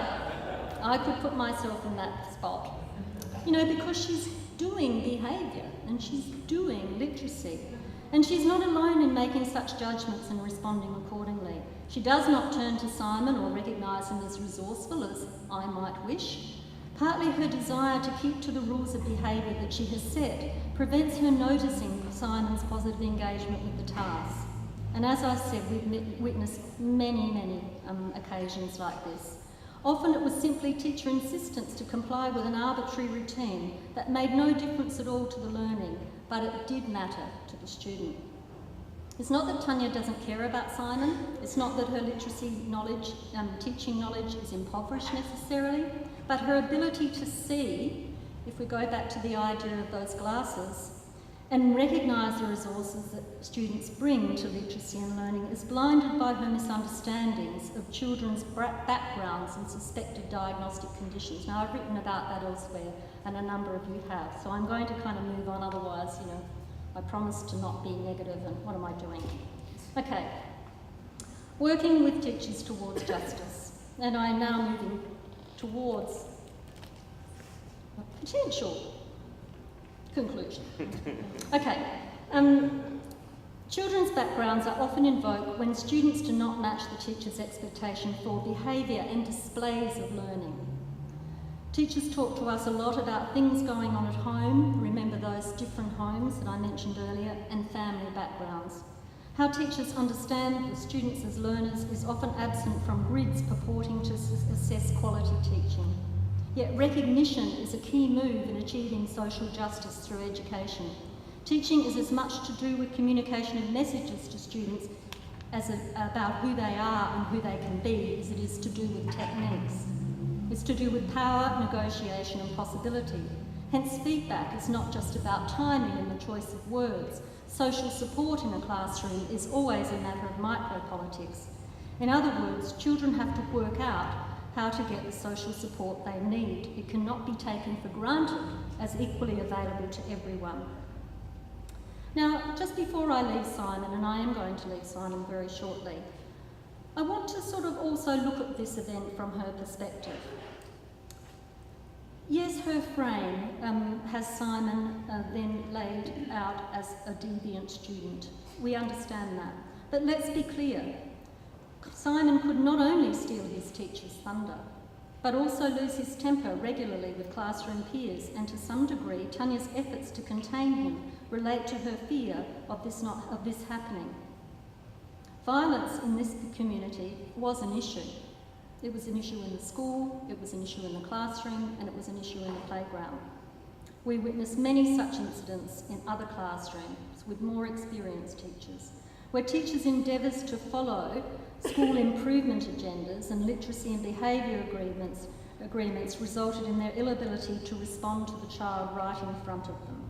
[SPEAKER 2] I could put myself in that spot. You know, because she's doing behaviour and she's doing literacy. And she's not alone in making such judgments and responding accordingly. She does not turn to Simon or recognise him as resourceful as I might wish. Partly her desire to keep to the rules of behaviour that she has set prevents her noticing Simon's positive engagement with the task. And as I said, we've witnessed many occasions like this. Often it was simply teacher insistence to comply with an arbitrary routine that made no difference at all to the learning, but it did matter to the student. It's not that Tanya doesn't care about Simon, it's not that her literacy knowledge, teaching knowledge is impoverished necessarily, but her ability to see, if we go back to the idea of those glasses, and recognise the resources that students bring to literacy and learning is blinded by her misunderstandings of children's backgrounds and suspected diagnostic conditions. Now, I've written about that elsewhere, and a number of you have, so I'm going to kind of move on, otherwise, you know, I promised to not be negative, and what am I doing? Okay, working with teachers towards justice, and I am now moving towards a potential conclusion. Okay, children's backgrounds are often invoked when students do not match the teacher's expectation for behaviour and displays of learning. Teachers talk to us a lot about things going on at home, remember those different homes that I mentioned earlier, and family backgrounds. How teachers understand the students as learners is often absent from grids purporting to assess quality teaching. Yet recognition is a key move in achieving social justice through education. Teaching is as much to do with communication of messages to students as about who they are and who they can be as it is to do with techniques. It's to do with power, negotiation and possibility. Hence, feedback is not just about timing and the choice of words. Social support in a classroom is always a matter of micro-politics. In other words, children have to work out how to get the social support they need. It cannot be taken for granted as equally available to everyone. Now, just before I leave Simon, and I am going to leave Simon very shortly, I want to sort of also look at this event from her perspective. Yes, her frame has Simon then laid out as a deviant student. We understand that. But let's be clear. Simon could not only steal his teacher's thunder, but also lose his temper regularly with classroom peers, and to some degree, Tanya's efforts to contain him relate to her fear of this happening. Violence in this community was an issue. It was an issue in the school, it was an issue in the classroom, and it was an issue in the playground. We witnessed many such incidents in other classrooms with more experienced teachers, where teachers' endeavours to follow school improvement agendas and literacy and behaviour agreements resulted in their inability to respond to the child right in front of them.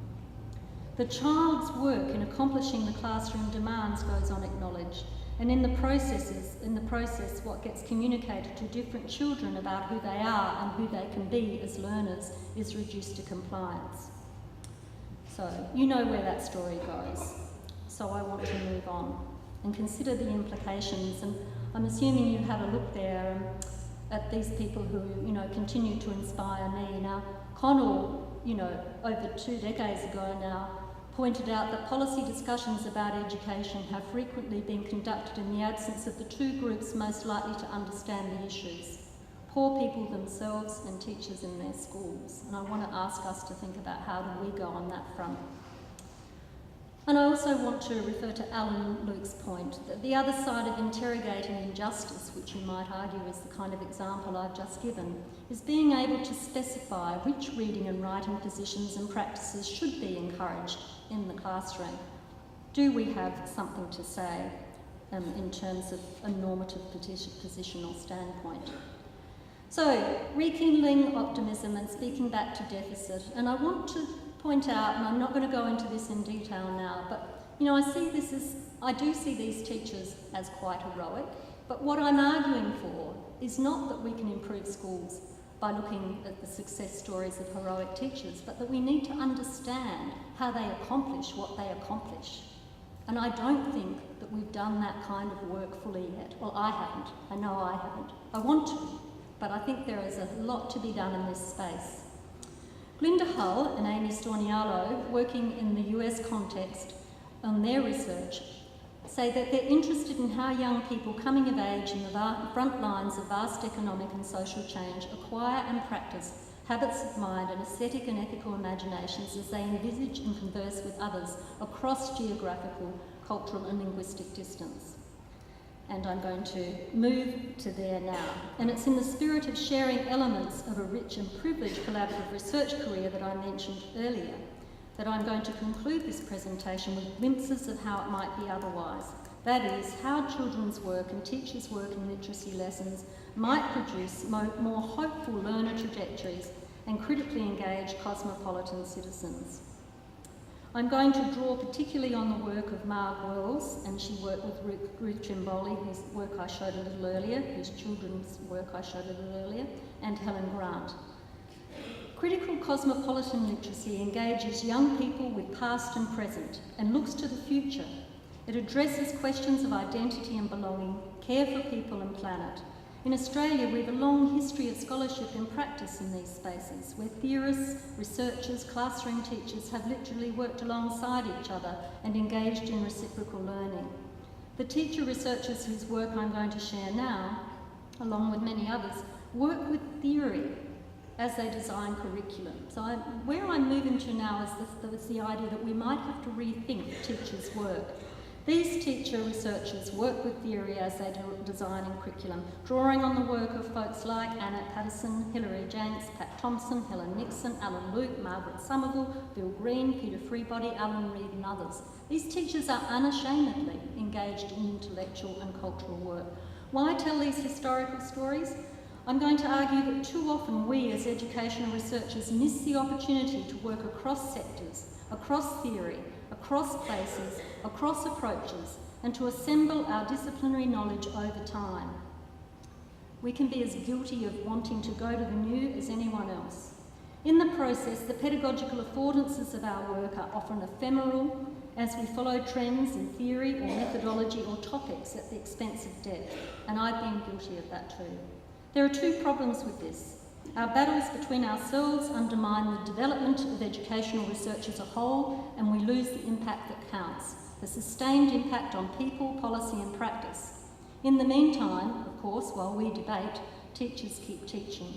[SPEAKER 2] The child's work in accomplishing the classroom demands goes unacknowledged, and in the process, what gets communicated to different children about who they are and who they can be as learners is reduced to compliance. So, you know where that story goes. So I want to move on and consider the implications, and I'm assuming you had a look there at these people who, continue to inspire me. Now, Connell, over 2 decades ago now, pointed out that policy discussions about education have frequently been conducted in the absence of the two groups most likely to understand the issues: poor people themselves and teachers in their schools. And I want to ask us to think about how do we go on that front. And I also want to refer to Alan Luke's point that the other side of interrogating injustice, which you might argue is the kind of example I've just given, is being able to specify which reading and writing positions and practices should be encouraged in the classroom. Do we have something to say in terms of a normative positional standpoint? So, rekindling optimism and speaking back to deficit, and I want to point out, and I'm not going to go into this in detail now, but I do see these teachers as quite heroic, but what I'm arguing for is not that we can improve schools by looking at the success stories of heroic teachers, but that we need to understand how they accomplish what they accomplish. And I don't think that we've done that kind of work fully yet. Well, I haven't. I know I haven't. I want to, but I think there is a lot to be done in this space. Glinda Hull and Amy Stornialo, working in the US context on their research, say that they're interested in how young people coming of age in the front lines of vast economic and social change acquire and practice habits of mind and aesthetic and ethical imaginations as they envisage and converse with others across geographical, cultural and linguistic distance. And I'm going to move to there now. And it's in the spirit of sharing elements of a rich and privileged collaborative research career that I mentioned earlier that I'm going to conclude this presentation with glimpses of how it might be otherwise. That is, how children's work and teachers' work in literacy lessons might produce more hopeful learner trajectories and critically engaged cosmopolitan citizens. I'm going to draw particularly on the work of Marg Wells, and she worked with Ruth Trimboli, whose work I showed a little earlier, whose children's work I showed a little earlier, and Helen Grant. Critical cosmopolitan literacy engages young people with past and present and looks to the future. It addresses questions of identity and belonging, care for people and planet. In Australia, we have a long history of scholarship and practice in these spaces, where theorists, researchers, classroom teachers have literally worked alongside each other and engaged in reciprocal learning. The teacher researchers whose work I'm going to share now, along with many others, work with theory as they design curriculum. So where I'm moving to now is the idea that we might have to rethink teachers' work. These teacher researchers work with theory as they design curriculum, drawing on the work of folks like Annette Patterson, Hilary Jenks, Pat Thompson, Helen Nixon, Alan Luke, Margaret Somerville, Bill Green, Peter Freebody, Alan Reid and others. These teachers are unashamedly engaged in intellectual and cultural work. Why tell these historical stories? I'm going to argue that too often we as educational researchers miss the opportunity to work across sectors, across theory, across places, across approaches, and to assemble our disciplinary knowledge over time. We can be as guilty of wanting to go to the new as anyone else. In the process, the pedagogical affordances of our work are often ephemeral as we follow trends in theory or methodology or topics at the expense of depth, and I've been guilty of that too. There are two problems with this. Our battles between ourselves undermine the development of educational research as a whole, and we lose the impact that counts, the sustained impact on people, policy and practice. In the meantime, of course, while we debate, teachers keep teaching.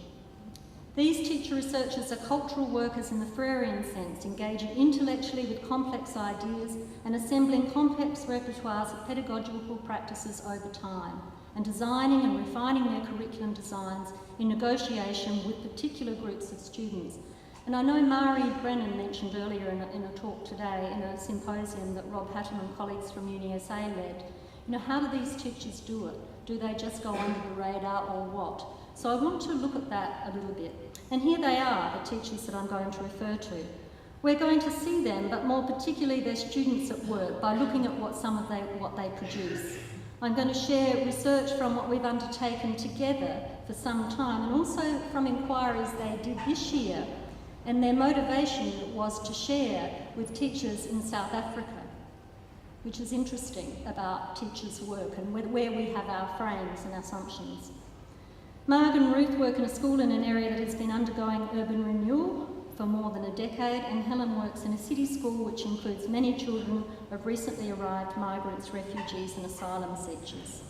[SPEAKER 2] These teacher researchers are cultural workers in the Freirean sense, engaging intellectually with complex ideas and assembling complex repertoires of pedagogical practices over time, and designing and refining their curriculum designs in negotiation with particular groups of students. And I know Mari Brennan mentioned earlier in a talk today, in a symposium that Rob Hatton and colleagues from UniSA led, how do these teachers do it? Do they just go under the radar or what? So I want to look at that a little bit. And here they are, the teachers that I'm going to refer to. We're going to see them, but more particularly their students at work, by looking at what they produce. I'm going to share research from what we've undertaken together for some time, and also from inquiries they did this year, and their motivation was to share with teachers in South Africa, which is interesting about teachers' work and where we have our frames and assumptions. Marg and Ruth work in a school in an area that has been undergoing urban renewal for more than a decade, and Helen works in a city school which includes many children of recently arrived migrants, refugees and asylum seekers.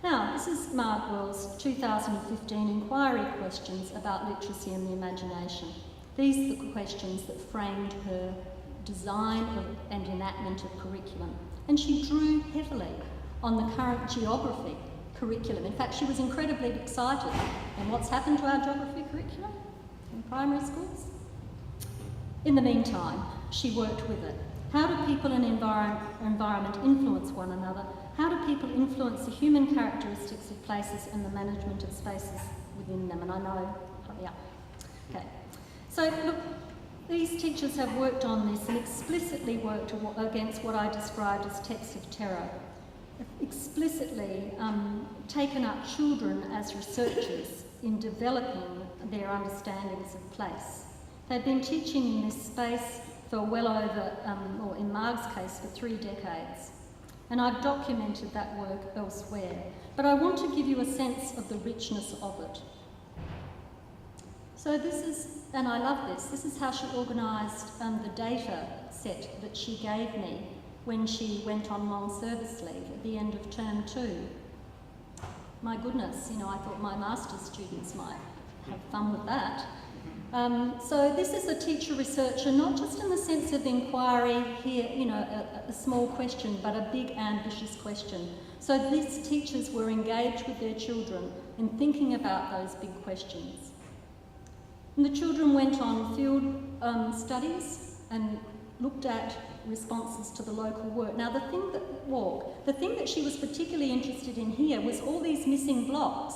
[SPEAKER 2] Now, this is Marg Wells' 2015 inquiry questions about literacy and the imagination. These are the questions that framed her design and enactment of curriculum. And she drew heavily on the current geography curriculum. In fact, she was incredibly excited. And what's happened to our geography curriculum in primary schools? In the meantime, she worked with it. How do people and environment influence one another? How do people influence the human characteristics of places and the management of spaces within them? And I know, yeah. Okay. So look, these teachers have worked on this and explicitly worked against what I described as texts of terror. Explicitly taken up children as researchers in developing their understandings of place. They've been teaching in this space for well over, or in Marg's case, for 3 decades. And I've documented that work elsewhere. But I want to give you a sense of the richness of it. So this is, and I love this is how she organised the data set that she gave me when she went on long service leave at the end of term 2. My goodness, I thought my master's students might have fun with that. So this is a teacher researcher, not just in the sense of inquiry here, a small question, but a big ambitious question. So these teachers were engaged with their children in thinking about those big questions. And the children went on field studies and looked at responses to the local work. Now the thing that she was particularly interested in here was all these missing blocks.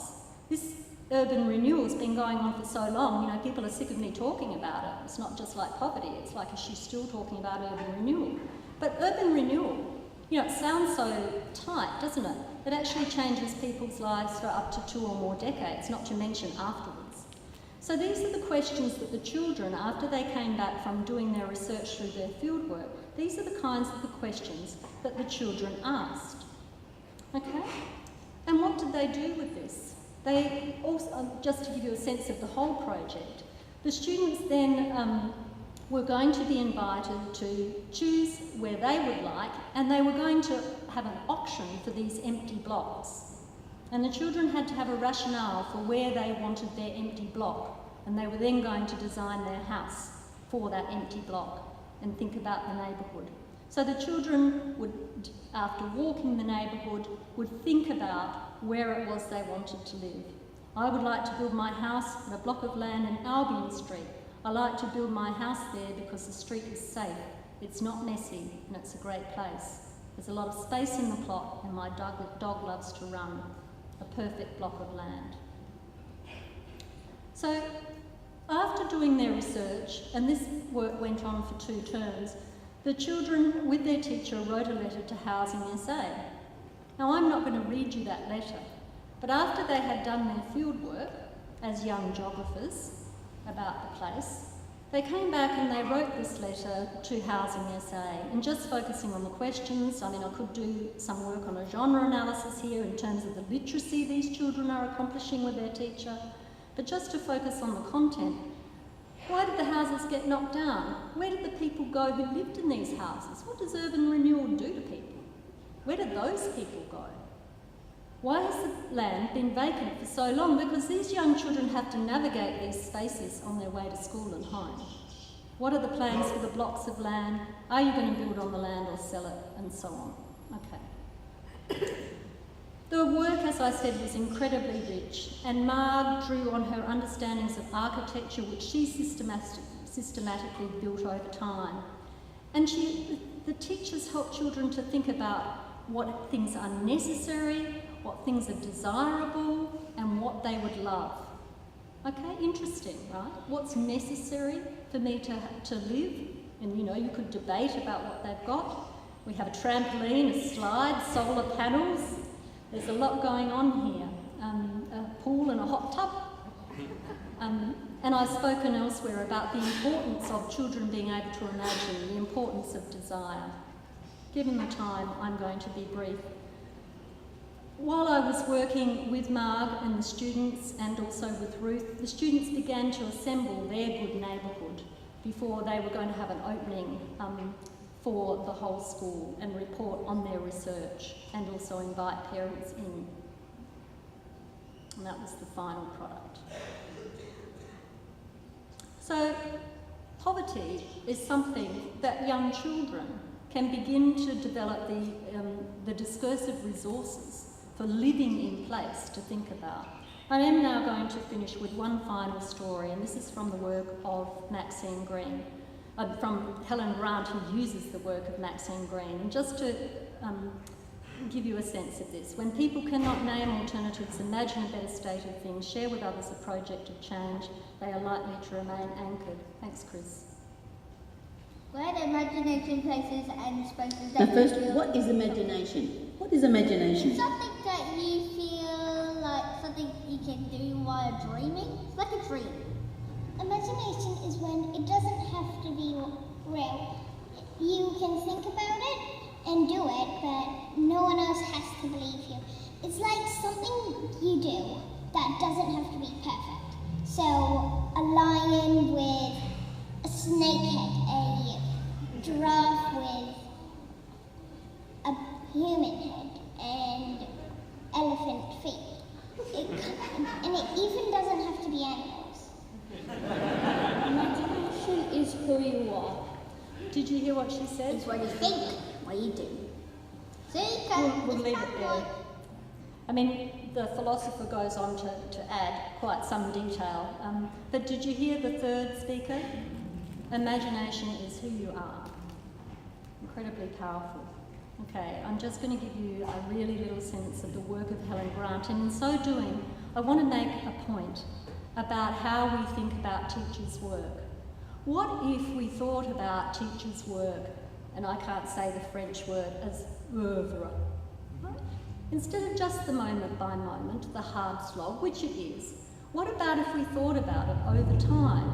[SPEAKER 2] This urban renewal's been going on for so long, people are sick of me talking about it. It's not just like poverty, it's like, is she still talking about urban renewal? But urban renewal, it sounds so tight, doesn't it? It actually changes people's lives for up to 2 or more decades, not to mention afterwards. So these are the questions that the children, after they came back from doing their research through their fieldwork, these are the kinds of the questions that the children asked. Okay? And what did they do with this? They also, just to give you a sense of the whole project, the students then were going to be invited to choose where they would like, and they were going to have an auction for these empty blocks. And the children had to have a rationale for where they wanted their empty block, and they were then going to design their house for that empty block and think about the neighbourhood. So the children would, after walking the neighbourhood, would think about where it was they wanted to live. I would like to build my house on a block of land in Albion Street. I like to build my house there because the street is safe, it's not messy, and it's a great place. There's a lot of space in the plot, and my dog loves to run. A perfect block of land. So, after doing their research, and this work went on for 2 terms, the children, with their teacher, wrote a letter to Housing SA. Now, I'm not going to read you that letter, but after they had done their field work as young geographers about the place, they came back and they wrote this letter to Housing SA, and just focusing on the questions. I could do some work on a genre analysis here in terms of the literacy these children are accomplishing with their teacher, but just to focus on the content. Why did the houses get knocked down? Where did the people go who lived in these houses? What does urban renewal do to people? Where did those people go? Why has the land been vacant for so long? Because these young children have to navigate these spaces on their way to school and home. What are the plans for the blocks of land? Are you going to build on the land or sell it? And so on. Okay. The work, as I said, was incredibly rich, and Marg drew on her understandings of architecture, which she systematically built over time. And the teachers helped children to think about what things are necessary, what things are desirable, and what they would love. Okay, interesting, right? What's necessary for me to live? And you know, you could debate about what they've got. We have a trampoline, a slide, solar panels. There's a lot going on here. A pool and a hot tub. And I've spoken elsewhere about the importance of children being able to imagine, the importance of desire. Given the time, I'm going to be brief. While I was working with Marg and the students, and also with Ruth, the students began to assemble their good neighbourhood before they were going to have an opening for the whole school and report on their research, and also invite parents in. And that was the final product. So, poverty is something that young children can begin to develop the discursive resources for living in place to think about. I am now going to finish with one final story, and this is from the work of Maxine Green, from Helen Grant, who uses the work of Maxine Green. And just to give you a sense of this, when people cannot name alternatives, imagine a better state of things, share with others a project of change, they are likely to remain anchored. Thanks, Chris.
[SPEAKER 3] Where the imagination places and spaces
[SPEAKER 4] Now
[SPEAKER 3] that
[SPEAKER 4] first,
[SPEAKER 3] you feel
[SPEAKER 4] what is imagination? What is imagination?
[SPEAKER 3] something that you feel like something you can do while dreaming. It's like a dream. Imagination is when it doesn't have to be real. You can think about it and do it, but no one else has to believe you. It's like something you do that doesn't have to be perfect. So a lion with a snake head, a giraffe with a human head, and elephant feet. And it even doesn't have to be animals.
[SPEAKER 5] Imagination is who you are.
[SPEAKER 2] Did you hear what she said?
[SPEAKER 3] It's what you think, what you do. See,
[SPEAKER 2] We'll leave it there. I mean, the philosopher goes on to add quite some detail. But did you hear the third speaker? Imagination is who you are. Incredibly powerful. Okay, I'm just going to give you a really little sense of the work of Helen Grant, and in so doing, I want to make a point about how we think about teachers' work. What if we thought about teachers' work, and I can't say the French word, as oeuvre, right? Instead of just the moment by moment, the hard slog, which it is, what about if we thought about it over time?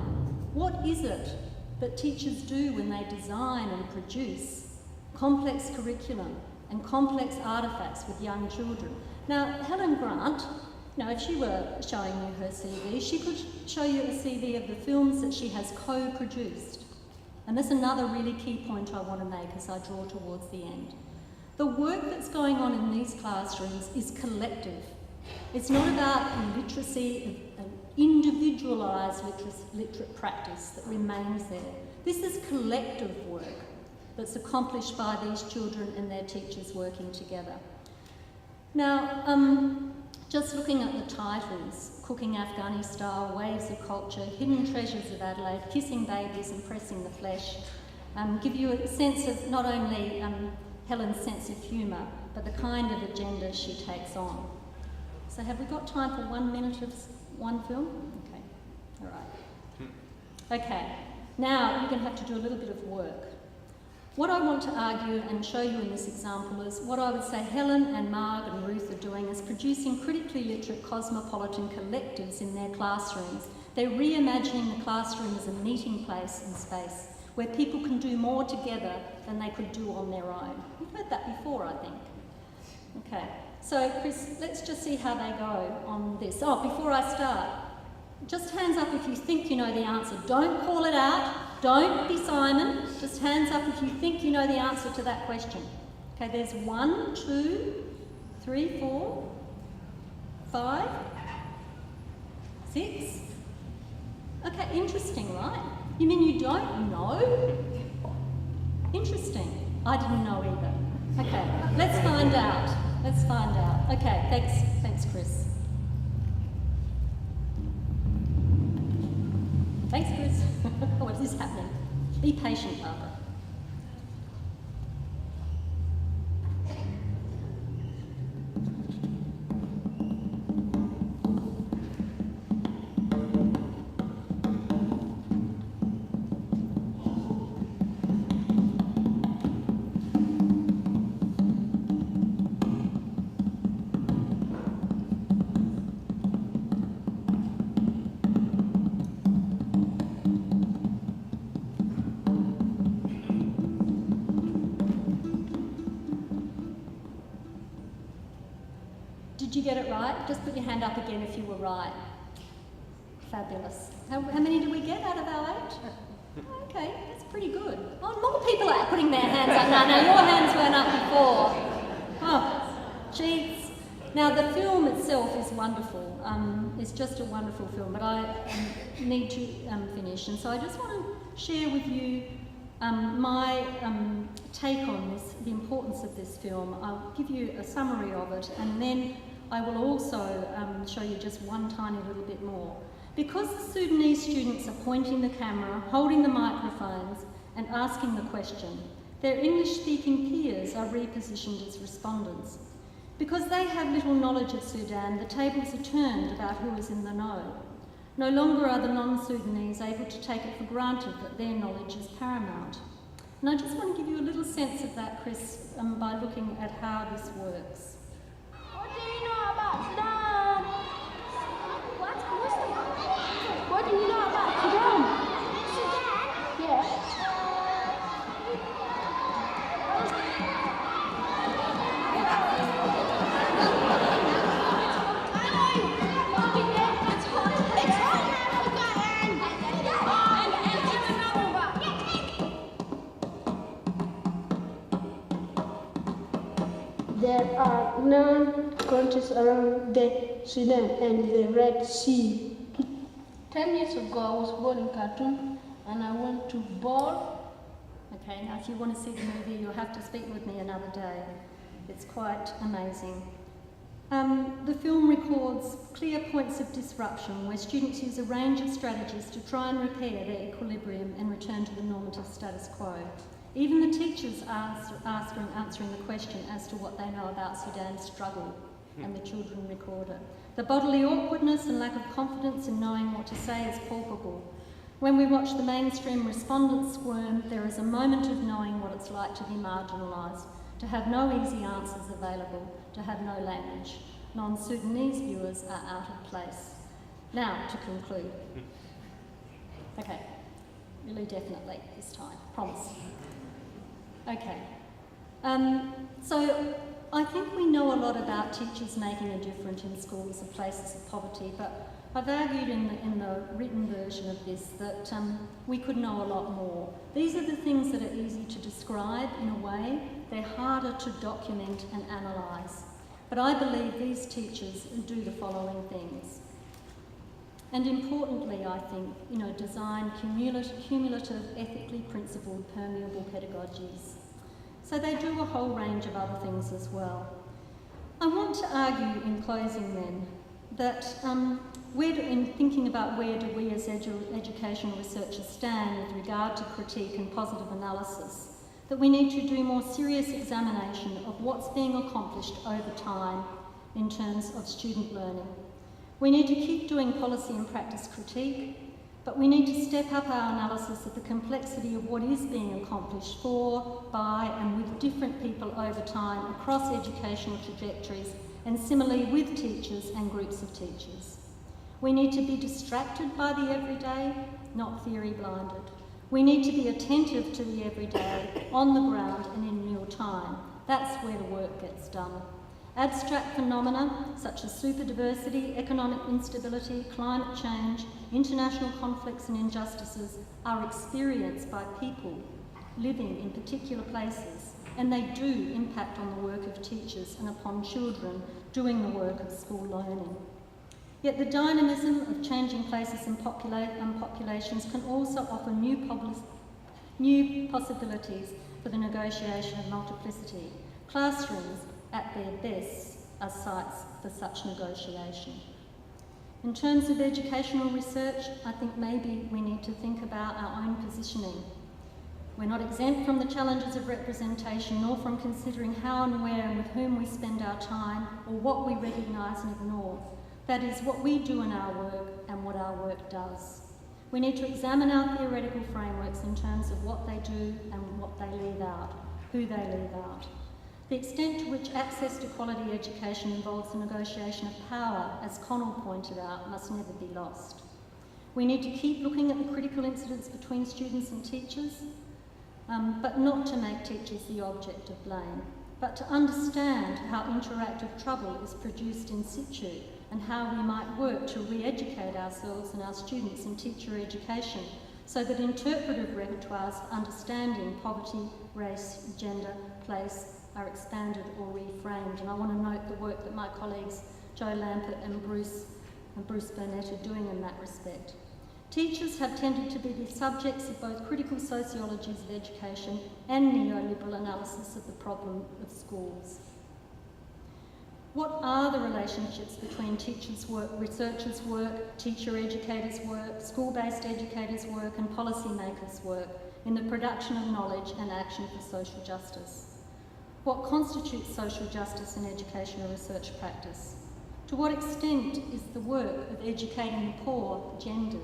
[SPEAKER 2] What is it that teachers do when they design and produce complex curriculum and complex artefacts with young children? Now, Helen Grant, you know, if she were showing you her CV, she could show you a CV of the films that she has co-produced. And that's another really key point I want to make as I draw towards the end. The work that's going on in these classrooms is collective. It's not about literacy, an individualised literate practice that remains there. This is collective work that's accomplished by these children and their teachers working together. Now, just looking at the titles, Cooking Afghani Style, Waves of Culture, Hidden Treasures of Adelaide, Kissing Babies and Pressing the Flesh, give you a sense of not only Helen's sense of humour, but the kind of agenda she takes on. So have we got time for 1 minute of one film? Okay, all right. Okay, now you're going to have to do a little bit of work. What I want to argue and show you in this example is what I would say Helen and Marg and Ruth are doing is producing critically literate cosmopolitan collectives in their classrooms. They're reimagining the classroom as a meeting place and space where people can do more together than they could do on their own. We've heard that before, I think. Okay, so Chris, let's just see how they go on this. Oh, before I start, just hands up if you think you know the answer. Don't call it out. Don't be Simon. Just hands up if you think you know the answer to that question. Okay, there's 1, 2, 3, 4, 5, 6. Okay, interesting, right? You mean you don't know? Interesting. I didn't know either. Okay, let's find out. Let's find out. Okay, thanks, Chris. Thanks, Chris. What is happening? Be patient, Barbara. you get it right? Just put your hand up again if you were right. Fabulous. How many did we get out of our 8? Okay, that's pretty good. Oh, more people are putting their hands up now. Now, your hands weren't up before. Oh, cheats. Now, the film itself is wonderful. It's just a wonderful film, but I need to finish. And so I just want to share with you my take on this, the importance of this film. I'll give you a summary of it, and then I will also show you just one tiny little bit more. Because the Sudanese students are pointing the camera, holding the microphones, and asking the question, their English-speaking peers are repositioned as respondents. Because they have little knowledge of Sudan, the tables are turned about who is in the know. No longer are the non-Sudanese able to take it for granted that their knowledge is paramount. And I just want to give you a little sense of that, Chris, by looking at how this works.
[SPEAKER 5] What do you know about Sudan? What do you know about Sudan? Sudan? Yes. There are 9 countries around the Sudan and the Red Sea. 10 years ago, I was born in Khartoum and I went to ball.
[SPEAKER 2] Okay, now if you want to see the movie, you'll have to speak with me another day. It's quite amazing. The film records clear points of disruption where students use a range of strategies to try and repair their equilibrium and return to the normative status quo. Even the teachers are answering the question as to what they know about Sudan's struggle, and the children record it. The bodily awkwardness and lack of confidence in knowing what to say is palpable. When we watch the mainstream respondents squirm, there is a moment of knowing what it's like to be marginalised, to have no easy answers available, to have no language. Non-Sudanese viewers are out of place. Now, to conclude. Okay, really definitely this time, promise. Okay, so I think we know a lot about teachers making a difference in schools of places of poverty, but I've argued in the written version of this that we could know a lot more. These are the things that are easy to describe in a way, they're harder to document and analyse. But I believe these teachers do the following things. And importantly, I think, design cumulative, ethically principled, permeable pedagogies. So they do a whole range of other things as well. I want to argue in closing then that in thinking about where do we as educational researchers stand with regard to critique and positive analysis, that we need to do more serious examination of what's being accomplished over time in terms of student learning. We need to keep doing policy and practice critique, but we need to step up our analysis of the complexity of what is being accomplished for, by and with different people over time across educational trajectories, and similarly with teachers and groups of teachers. We need to be distracted by the everyday, not theory blinded. We need to be attentive to the everyday, on the ground and in real time. That's where the work gets done. Abstract phenomena such as superdiversity, economic instability, climate change, international conflicts and injustices are experienced by people living in particular places, and they do impact on the work of teachers and upon children doing the work of school learning. Yet the dynamism of changing places and populations can also offer new possibilities for the negotiation of multiplicity. Classrooms, at their best, are sites for such negotiation. In terms of educational research, I think maybe we need to think about our own positioning. We're not exempt from the challenges of representation, nor from considering how and where and with whom we spend our time, or what we recognise and ignore. That is, what we do in our work and what our work does. We need to examine our theoretical frameworks in terms of what they do and what they leave out, who they leave out. The extent to which access to quality education involves the negotiation of power, as Connell pointed out, must never be lost. We need to keep looking at the critical incidents between students and teachers, but not to make teachers the object of blame. but to understand how interactive trouble is produced in situ and how we might work to re-educate ourselves and our students in teacher education so that interpretive repertoires for understanding poverty, race, gender, place are expanded or reframed. And I want to note the work that my colleagues Jo Lampert and Bruce Burnett are doing in that respect. Teachers have tended to be the subjects of both critical sociologies of education and neoliberal analysis of the problem of schools. What are the relationships between teachers' work, researchers' work, teacher educators' work, school-based educators' work and policymakers' work in the production of knowledge and action for social justice? What constitutes social justice in educational research practice? To what extent is the work of educating the poor gendered?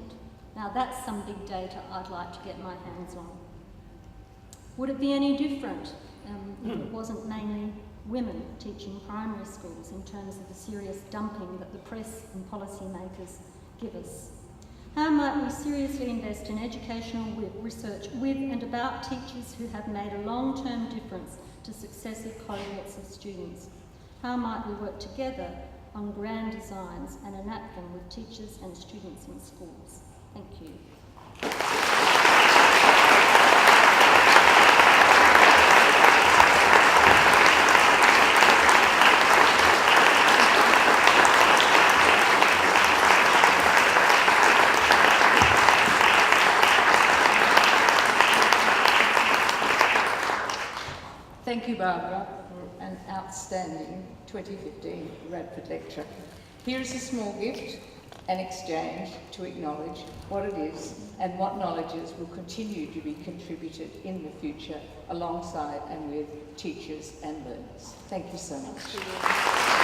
[SPEAKER 2] Now that's some big data I'd like to get my hands on. Would it be any different if it wasn't mainly women teaching primary schools in terms of the serious dumping that the press and policymakers give us? How might we seriously invest in educational research with and about teachers who have made a long-term difference to successive cohorts of students? How might we work together on grand designs and enact them with teachers and students in schools? Thank you.
[SPEAKER 1] Thank you, Barbara, for an outstanding 2015 Radford lecture. Here is a small gift, an exchange to acknowledge what it is and what knowledges will continue to be contributed in the future alongside and with teachers and learners. Thank you so much.